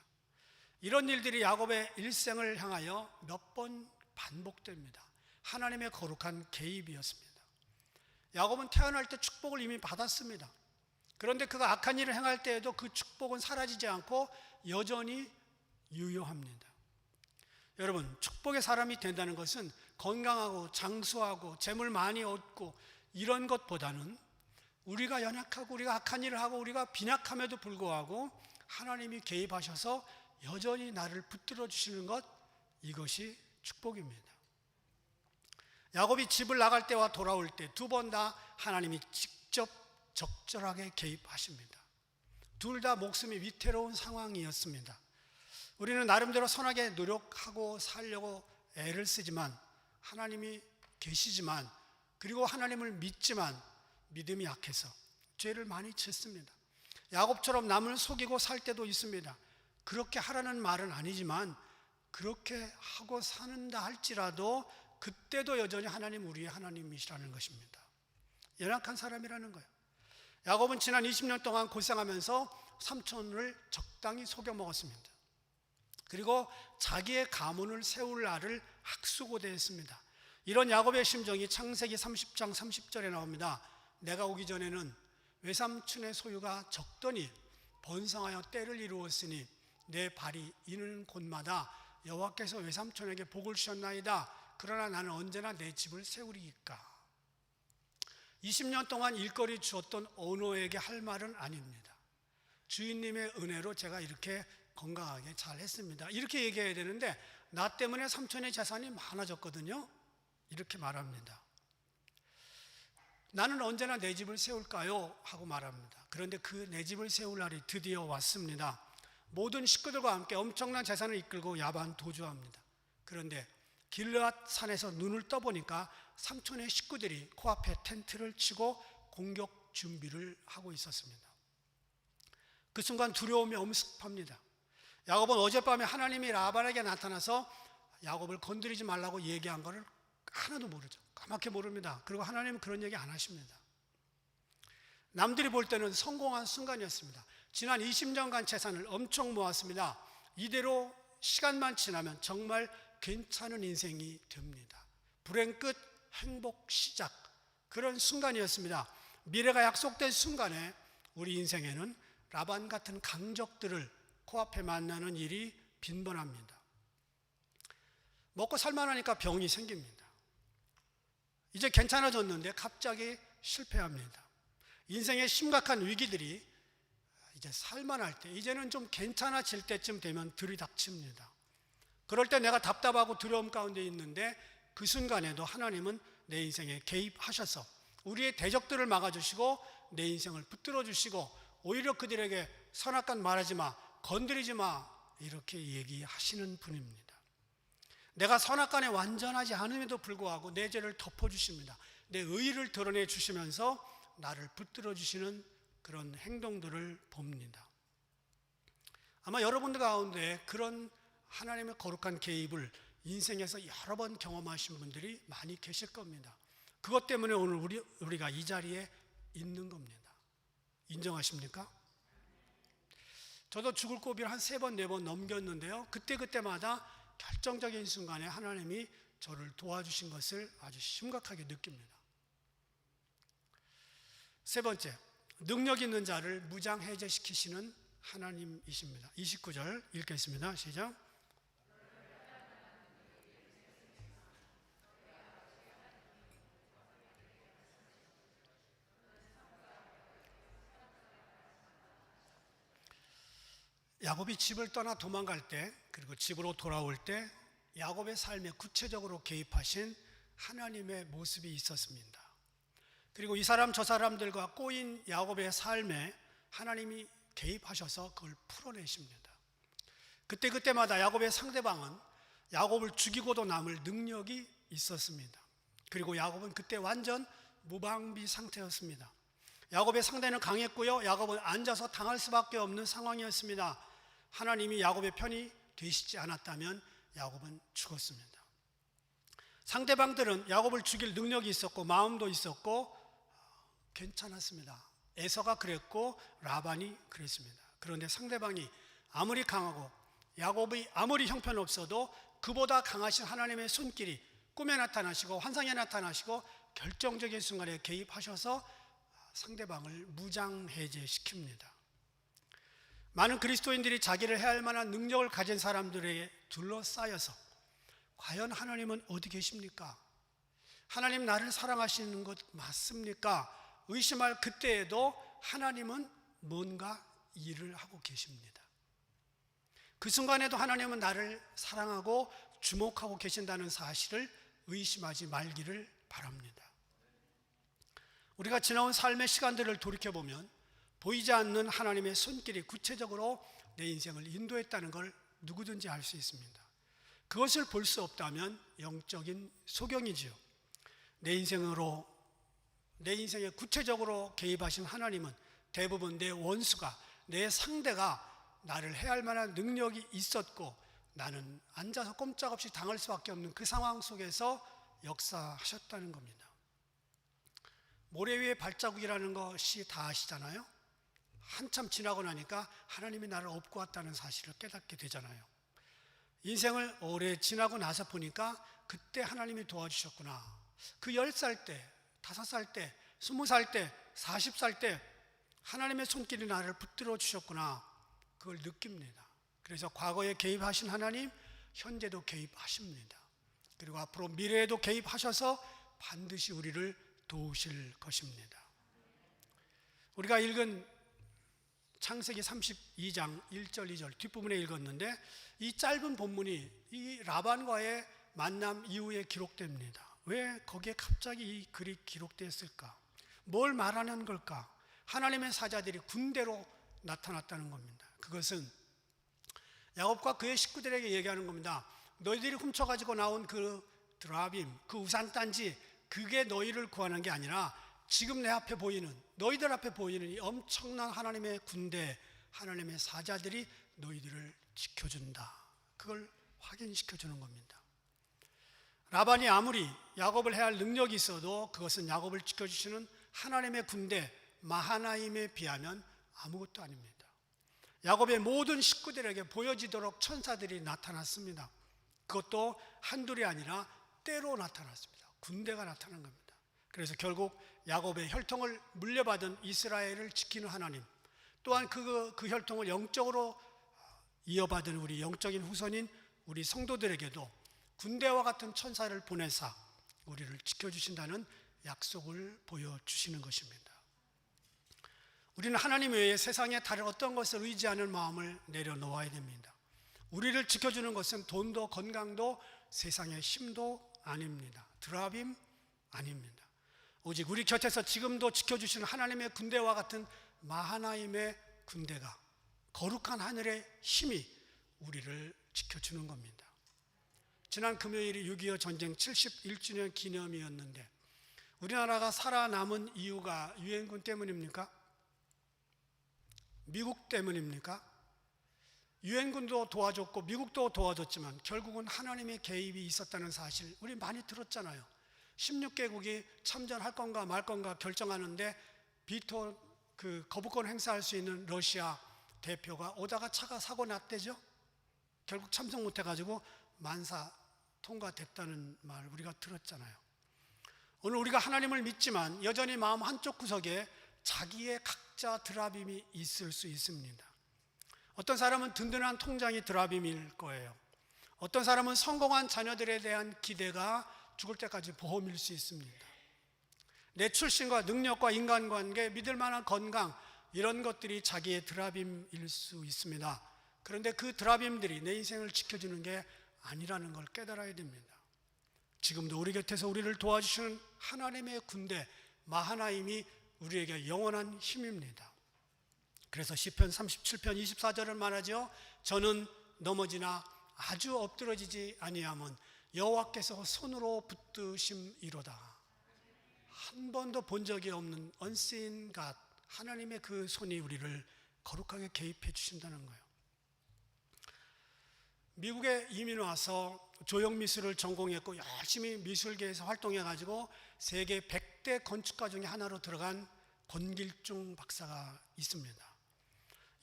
이런 일들이 야곱의 일생을 향하여 몇 번 반복됩니다. 하나님의 거룩한 개입이었습니다. 야곱은 태어날 때 축복을 이미 받았습니다. 그런데 그가 악한 일을 행할 때에도 그 축복은 사라지지 않고 여전히 유효합니다. 여러분, 축복의 사람이 된다는 것은 건강하고 장수하고 재물 많이 얻고 이런 것보다는 우리가 연약하고 우리가 악한 일을 하고 우리가 빈약함에도 불구하고 하나님이 개입하셔서 여전히 나를 붙들어 주시는 것, 이것이 축복입니다. 야곱이 집을 나갈 때와 돌아올 때 두 번 다 하나님이 직접 적절하게 개입하십니다. 둘 다 목숨이 위태로운 상황이었습니다. 우리는 나름대로 선하게 노력하고 살려고 애를 쓰지만 하나님이 계시지만, 그리고 하나님을 믿지만 믿음이 약해서 죄를 많이 짓습니다. 야곱처럼 남을 속이고 살 때도 있습니다. 그렇게 하라는 말은 아니지만 그렇게 하고 사는다 할지라도 그때도 여전히 하나님 우리의 하나님이시라는 것입니다. 연약한 사람이라는 거예요. 야곱은 지난 20년 동안 고생하면서 삼촌을 적당히 속여 먹었습니다. 그리고 자기의 가문을 세울 날을 학수고대했습니다. 이런 야곱의 심정이 창세기 30장 30절에 나옵니다. 내가 오기 전에는 외삼촌의 소유가 적더니 번성하여 때를 이루었으니 내 발이 이는 곳마다 여호와께서 외삼촌에게 복을 주셨나이다. 그러나 나는 언제나 내 집을 세우리이까. 20년 동안 일거리 주었던 어노에게 할 말은 아닙니다. 주인님의 은혜로 제가 이렇게 건강하게 잘 했습니다. 이렇게 얘기해야 되는데 나 때문에 삼촌의 재산이 많아졌거든요. 이렇게 말합니다. 나는 언제나 내 집을 세울까요? 하고 말합니다. 그런데 그 내 집을 세울 날이 드디어 왔습니다. 모든 식구들과 함께 엄청난 재산을 이끌고 야반 도주합니다. 그런데 길르앗 산에서 눈을 떠보니까 삼촌의 식구들이 코앞에 텐트를 치고 공격 준비를 하고 있었습니다. 그 순간 두려움이 엄습합니다. 야곱은 어젯밤에 하나님이 라반에게 나타나서 야곱을 건드리지 말라고 얘기한 것을 하나도 모르죠. 까맣게 모릅니다. 그리고 하나님은 그런 얘기 안 하십니다. 남들이 볼 때는 성공한 순간이었습니다. 지난 20년간 재산을 엄청 모았습니다. 이대로 시간만 지나면 정말 괜찮은 인생이 됩니다. 불행 끝, 행복 시작, 그런 순간이었습니다. 미래가 약속된 순간에 우리 인생에는 라반 같은 강적들을 코앞에 만나는 일이 빈번합니다. 먹고 살만하니까 병이 생깁니다. 이제 괜찮아졌는데 갑자기 실패합니다. 인생의 심각한 위기들이 이제 살만할 때, 이제는 좀 괜찮아질 때쯤 되면 들이닥칩니다. 그럴 때 내가 답답하고 두려움 가운데 있는데 그 순간에도 하나님은 내 인생에 개입하셔서 우리의 대적들을 막아주시고 내 인생을 붙들어 주시고 오히려 그들에게 선악간 말하지 마, 건드리지 마, 이렇게 얘기하시는 분입니다. 내가 선악간에 완전하지 않음에도 불구하고 내 죄를 덮어주십니다. 내 의의를 드러내 주시면서 나를 붙들어 주시는 그런 행동들을 봅니다. 아마 여러분들 가운데 그런 하나님의 거룩한 개입을 인생에서 여러 번 경험하신 분들이 많이 계실 겁니다. 그것 때문에 오늘 우리가 이 자리에 있는 겁니다. 인정하십니까? 저도 죽을 고비를 한 3번, 4번 넘겼는데요. 그때마다 결정적인 순간에 하나님이 저를 도와주신 것을 아주 심각하게 느낍니다. 3번째, 능력 있는 자를 무장해제시키시는 하나님이십니다. 29절 읽겠습니다. 시작. 야곱이 집을 떠나 도망갈 때, 그리고 집으로 돌아올 때 야곱의 삶에 구체적으로 개입하신 하나님의 모습이 있었습니다. 그리고 이 사람 저 사람들과 꼬인 야곱의 삶에 하나님이 개입하셔서 그걸 풀어내십니다. 그때마다 야곱의 상대방은 야곱을 죽이고도 남을 능력이 있었습니다. 그리고 야곱은 그때 완전 무방비 상태였습니다. 야곱의 상대는 강했고요, 야곱은 앉아서 당할 수밖에 없는 상황이었습니다. 하나님이 야곱의 편이 되시지 않았다면 야곱은 죽었습니다. 상대방들은 야곱을 죽일 능력이 있었고 마음도 있었고 괜찮았습니다. 에서가 그랬고 라반이 그랬습니다. 그런데 상대방이 아무리 강하고 야곱이 아무리 형편없어도 그보다 강하신 하나님의 손길이 꿈에 나타나시고 환상에 나타나시고 결정적인 순간에 개입하셔서 상대방을 무장해제시킵니다. 많은 그리스도인들이 자기를 해할 만한 능력을 가진 사람들에게 둘러싸여서 과연 하나님은 어디 계십니까? 하나님 나를 사랑하시는 것 맞습니까? 의심할 그때에도 하나님은 뭔가 일을 하고 계십니다. 그 순간에도 하나님은 나를 사랑하고 주목하고 계신다는 사실을 의심하지 말기를 바랍니다. 우리가 지나온 삶의 시간들을 돌이켜보면 보이지 않는 하나님의 손길이 구체적으로 내 인생을 인도했다는 걸 누구든지 알 수 있습니다. 그것을 볼 수 없다면 영적인 소경이지요. 내 인생에 구체적으로 개입하신 하나님은 대부분 내 원수가, 내 상대가 나를 해할 만한 능력이 있었고 나는 앉아서 꼼짝없이 당할 수밖에 없는 그 상황 속에서 역사하셨다는 겁니다. 모래 위에 발자국이라는 것이 다 아시잖아요. 한참 지나고 나니까 하나님이 나를 업고 왔다는 사실을 깨닫게 되잖아요. 인생을 오래 지나고 나서 보니까 그때 하나님이 도와주셨구나. 그 10살 때, 5살 때, 20살 때, 40살 때 하나님의 손길이 나를 붙들어 주셨구나. 그걸 느낍니다. 그래서 과거에 개입하신 하나님, 현재도 개입하십니다. 그리고 앞으로 미래에도 개입하셔서 반드시 우리를 도우실 것입니다. 우리가 읽은 창세기 32장 1절 2절 뒷부분에 읽었는데 이 짧은 본문이 이 라반과의 만남 이후에 기록됩니다. 왜 거기에 갑자기 이 글이 기록되었을까? 뭘 말하는 걸까? 하나님의 사자들이 군대로 나타났다는 겁니다. 그것은 야곱과 그의 식구들에게 얘기하는 겁니다. 너희들이 훔쳐가지고 나온 그 드라빔, 그 우산단지, 그게 너희를 구하는 게 아니라 지금 내 앞에 보이는, 너희들 앞에 보이는 이 엄청난 하나님의 군대, 하나님의 사자들이 너희들을 지켜준다. 그걸 확인시켜주는 겁니다. 라반이 아무리 야곱을 해할 능력이 있어도 그것은 야곱을 지켜주시는 하나님의 군대 마하나임에 비하면 아무것도 아닙니다. 야곱의 모든 식구들에게 보여지도록 천사들이 나타났습니다. 그것도 한둘이 아니라 때로 나타났습니다. 군대가 나타난 겁니다. 그래서 결국 야곱의 혈통을 물려받은 이스라엘을 지키는 하나님, 또한 그 혈통을 영적으로 이어받은 우리 영적인 후손인 우리 성도들에게도 군대와 같은 천사를 보내사 우리를 지켜주신다는 약속을 보여주시는 것입니다. 우리는 하나님 외에 세상에 다른 어떤 것을 의지하는 마음을 내려놓아야 됩니다. 우리를 지켜주는 것은 돈도 건강도 세상의 힘도 아닙니다. 드라빔 아닙니다. 오직 우리 곁에서 지금도 지켜주시는 하나님의 군대와 같은 마하나임의 군대가, 거룩한 하늘의 힘이 우리를 지켜주는 겁니다. 지난 금요일이 6.25 전쟁 71주년 기념이었는데 우리나라가 살아남은 이유가 유엔군 때문입니까? 미국 때문입니까? 유엔군도 도와줬고 미국도 도와줬지만 결국은 하나님의 개입이 있었다는 사실 우리 많이 들었잖아요. 16개국이 참전할 건가 말 건가 결정하는데 비토 거부권 행사할 수 있는 러시아 대표가 오다가 차가 사고 났대죠. 결국 참석 못해가지고 만사 통과됐다는 말 우리가 들었잖아요. 오늘 우리가 하나님을 믿지만 여전히 마음 한쪽 구석에 자기의 각자 드라빔이 있을 수 있습니다. 어떤 사람은 든든한 통장이 드라빔일 거예요. 어떤 사람은 성공한 자녀들에 대한 기대가 죽을 때까지 보험일 수 있습니다. 내 출신과 능력과 인간관계, 믿을 만한 건강, 이런 것들이 자기의 드라빔일 수 있습니다. 그런데 그 드라빔들이 내 인생을 지켜주는 게 아니라는 걸 깨달아야 됩니다. 지금도 우리 곁에서 우리를 도와주시는 하나님의 군대 마하나임이 우리에게 영원한 힘입니다. 그래서 시편 37편 24절을 말하죠. 저는 넘어지나 아주 엎드러지지 아니하면 여호와께서 손으로 붙드심이로다. 한 번도 본 적이 없는 unseen God, 하나님의 그 손이 우리를 거룩하게 개입해 주신다는 거예요. 미국에 이민 와서 조형미술을 전공했고 열심히 미술계에서 활동해가지고 세계 100대 건축가 중에 하나로 들어간 권길중 박사가 있습니다.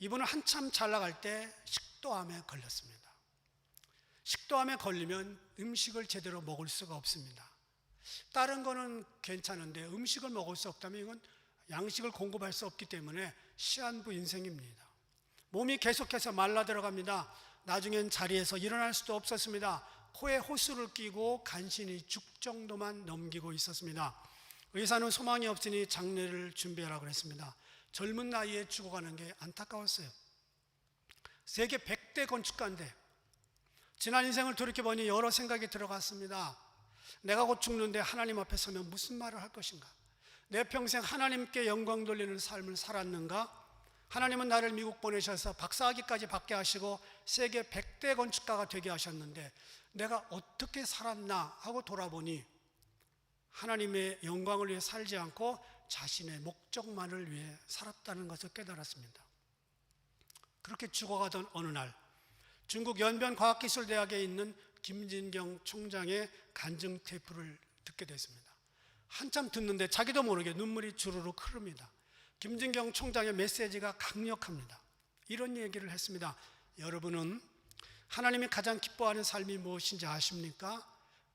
이분은 한참 잘 나갈 때 식도암에 걸렸습니다. 식도암에 걸리면 음식을 제대로 먹을 수가 없습니다. 다른 거는 괜찮은데 음식을 먹을 수 없다면 이건 양식을 공급할 수 없기 때문에 시한부 인생입니다. 몸이 계속해서 말라 들어갑니다. 나중엔 자리에서 일어날 수도 없었습니다. 코에 호스를 끼고 간신히 죽 정도만 넘기고 있었습니다. 의사는 소망이 없으니 장례를 준비하라고 했습니다. 젊은 나이에 죽어가는 게 안타까웠어요. 세계 100대 건축가인데 지난 인생을 돌이켜보니 여러 생각이 들어갔습니다. 내가 곧 죽는데 하나님 앞에 서면 무슨 말을 할 것인가? 내 평생 하나님께 영광 돌리는 삶을 살았는가? 하나님은 나를 미국 보내셔서 박사학위까지 받게 하시고 세계 100대 건축가가 되게 하셨는데 내가 어떻게 살았나 하고 돌아보니 하나님의 영광을 위해 살지 않고 자신의 목적만을 위해 살았다는 것을 깨달았습니다. 그렇게 죽어가던 어느 날 중국 연변과학기술대학에 있는 김진경 총장의 간증 테이프를 듣게 됐습니다. 한참 듣는데 자기도 모르게 눈물이 주르륵 흐릅니다. 김진경 총장의 메시지가 강력합니다. 이런 얘기를 했습니다. 여러분은 하나님이 가장 기뻐하는 삶이 무엇인지 아십니까?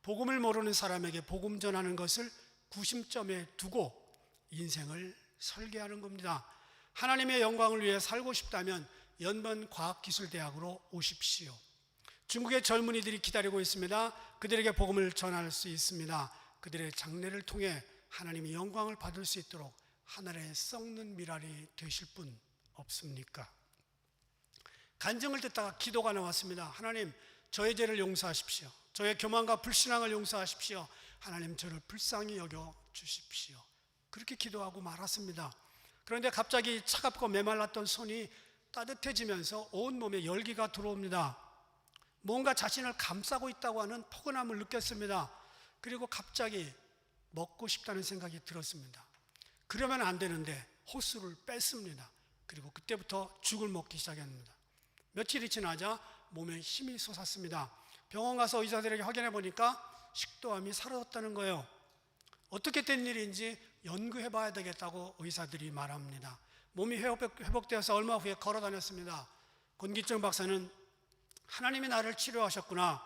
복음을 모르는 사람에게 복음 전하는 것을 구심점에 두고 인생을 설계하는 겁니다. 하나님의 영광을 위해 살고 싶다면 연변과학기술대학으로 오십시오. 중국의 젊은이들이 기다리고 있습니다. 그들에게 복음을 전할 수 있습니다. 그들의 장래를 통해 하나님의 영광을 받을 수 있도록 하늘에 썩는 미랄이 되실 분 없습니까? 간증을 듣다가 기도가 나왔습니다. 하나님, 저의 죄를 용서하십시오. 저의 교만과 불신앙을 용서하십시오. 하나님, 저를 불쌍히 여겨 주십시오. 그렇게 기도하고 말았습니다. 그런데 갑자기 차갑고 메말랐던 손이 따뜻해지면서 온몸에 열기가 들어옵니다. 뭔가 자신을 감싸고 있다고 하는 포근함을 느꼈습니다. 그리고 갑자기 먹고 싶다는 생각이 들었습니다. 그러면 안 되는데 호수를 뺐습니다. 그리고 그때부터 죽을 먹기 시작했습니다. 며칠이 지나자 몸에 힘이 솟았습니다. 병원 가서 의사들에게 확인해 보니까 식도암이 사라졌다는 거예요. 어떻게 된 일인지 연구해 봐야 되겠다고 의사들이 말합니다. 몸이 회복되어서 얼마 후에 걸어 다녔습니다. 권기정 박사는 하나님이 나를 치료하셨구나.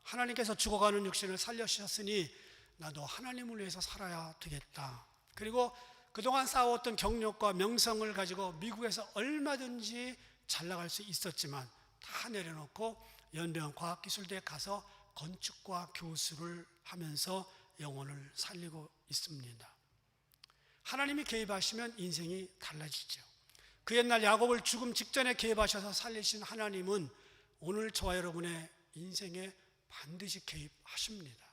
하나님께서 죽어가는 육신을 살려주셨으니 나도 하나님을 위해서 살아야 되겠다. 그리고 그동안 쌓아왔던 경력과 명성을 가지고 미국에서 얼마든지 잘 나갈 수 있었지만 다 내려놓고 연변과학기술대에 가서 건축과 교수를 하면서 영혼을 살리고 있습니다. 하나님이 개입하시면 인생이 달라지죠. 그 옛날 야곱을 죽음 직전에 개입하셔서 살리신 하나님은 오늘 저와 여러분의 인생에 반드시 개입하십니다.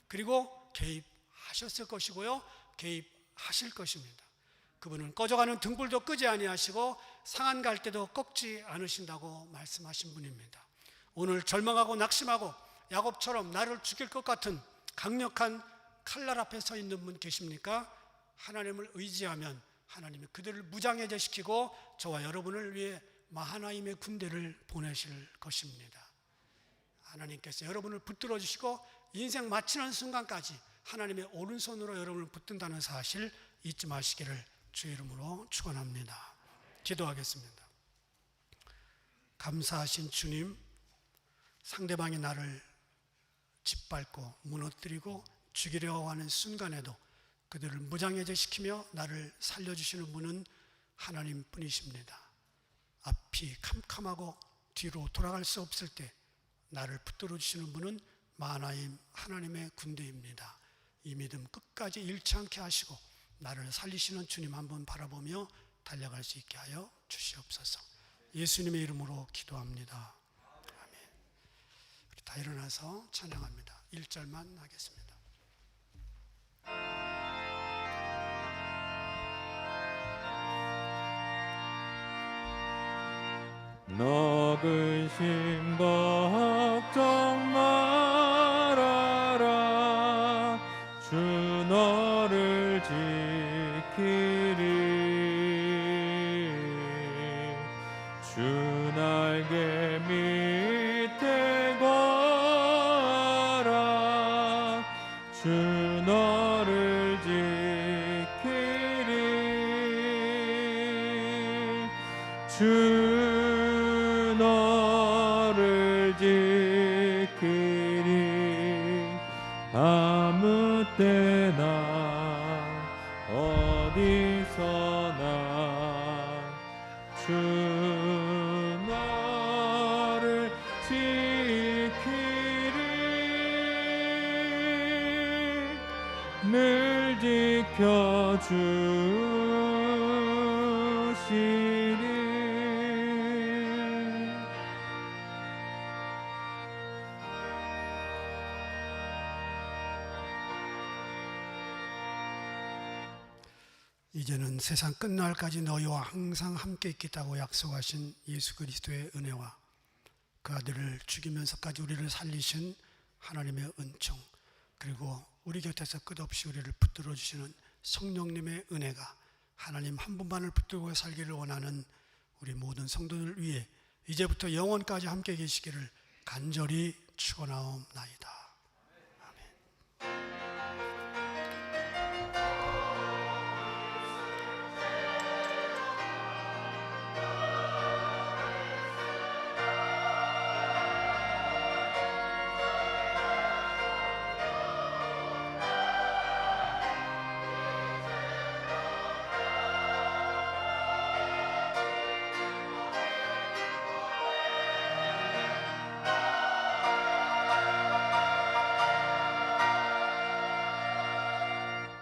그리고 개입하셨을 것이고요, 개입하실 것입니다. 그분은 꺼져가는 등불도 끄지 아니하시고 상한 갈대도 꺾지 않으신다고 말씀하신 분입니다. 오늘 절망하고 낙심하고 야곱처럼 나를 죽일 것 같은 강력한 칼날 앞에 서 있는 분 계십니까? 하나님을 의지하면 하나님이 그들을 무장해제시키고 저와 여러분을 위해 마하나임의 군대를 보내실 것입니다. 하나님께서 여러분을 붙들어 주시고 인생 마치는 순간까지 하나님의 오른손으로 여러분을 붙든다는 사실 잊지 마시기를 주의 이름으로 축원합니다. 기도하겠습니다. 감사하신 주님, 상대방이 나를 짓밟고 무너뜨리고 죽이려고 하는 순간에도 그들을 무장해제시키며 나를 살려주시는 분은 하나님 뿐이십니다. 앞이 캄캄하고 뒤로 돌아갈 수 없을 때 나를 붙들어 주시는 분은 마하나임 하나님의 군대입니다. 이 믿음 끝까지 잃지 않게 하시고 나를 살리시는 주님 한번 바라보며 달려갈 수 있게 하여 주시옵소서. 예수님의 이름으로 기도합니다. 아멘. 우리 다 일어나서 찬양합니다. 1절만 하겠습니다. 너 근심 걱정 말아라. 주 너를 지키리. 주 날개 밑에 거하라. 주 너를 지키리. 주 너를 지키리. 아무 때나 어디서나 주 너를 지키리. 늘 지켜주시리. 이제는 세상 끝날까지 너희와 항상 함께 있겠다고 약속하신 예수 그리스도의 은혜와 그 아들을 죽이면서까지 우리를 살리신 하나님의 은총, 그리고 우리 곁에서 끝없이 우리를 붙들어 주시는 성령님의 은혜가 하나님 한 분만을 붙들고 살기를 원하는 우리 모든 성도들 위해 이제부터 영원까지 함께 계시기를 간절히 축원하옵나이다.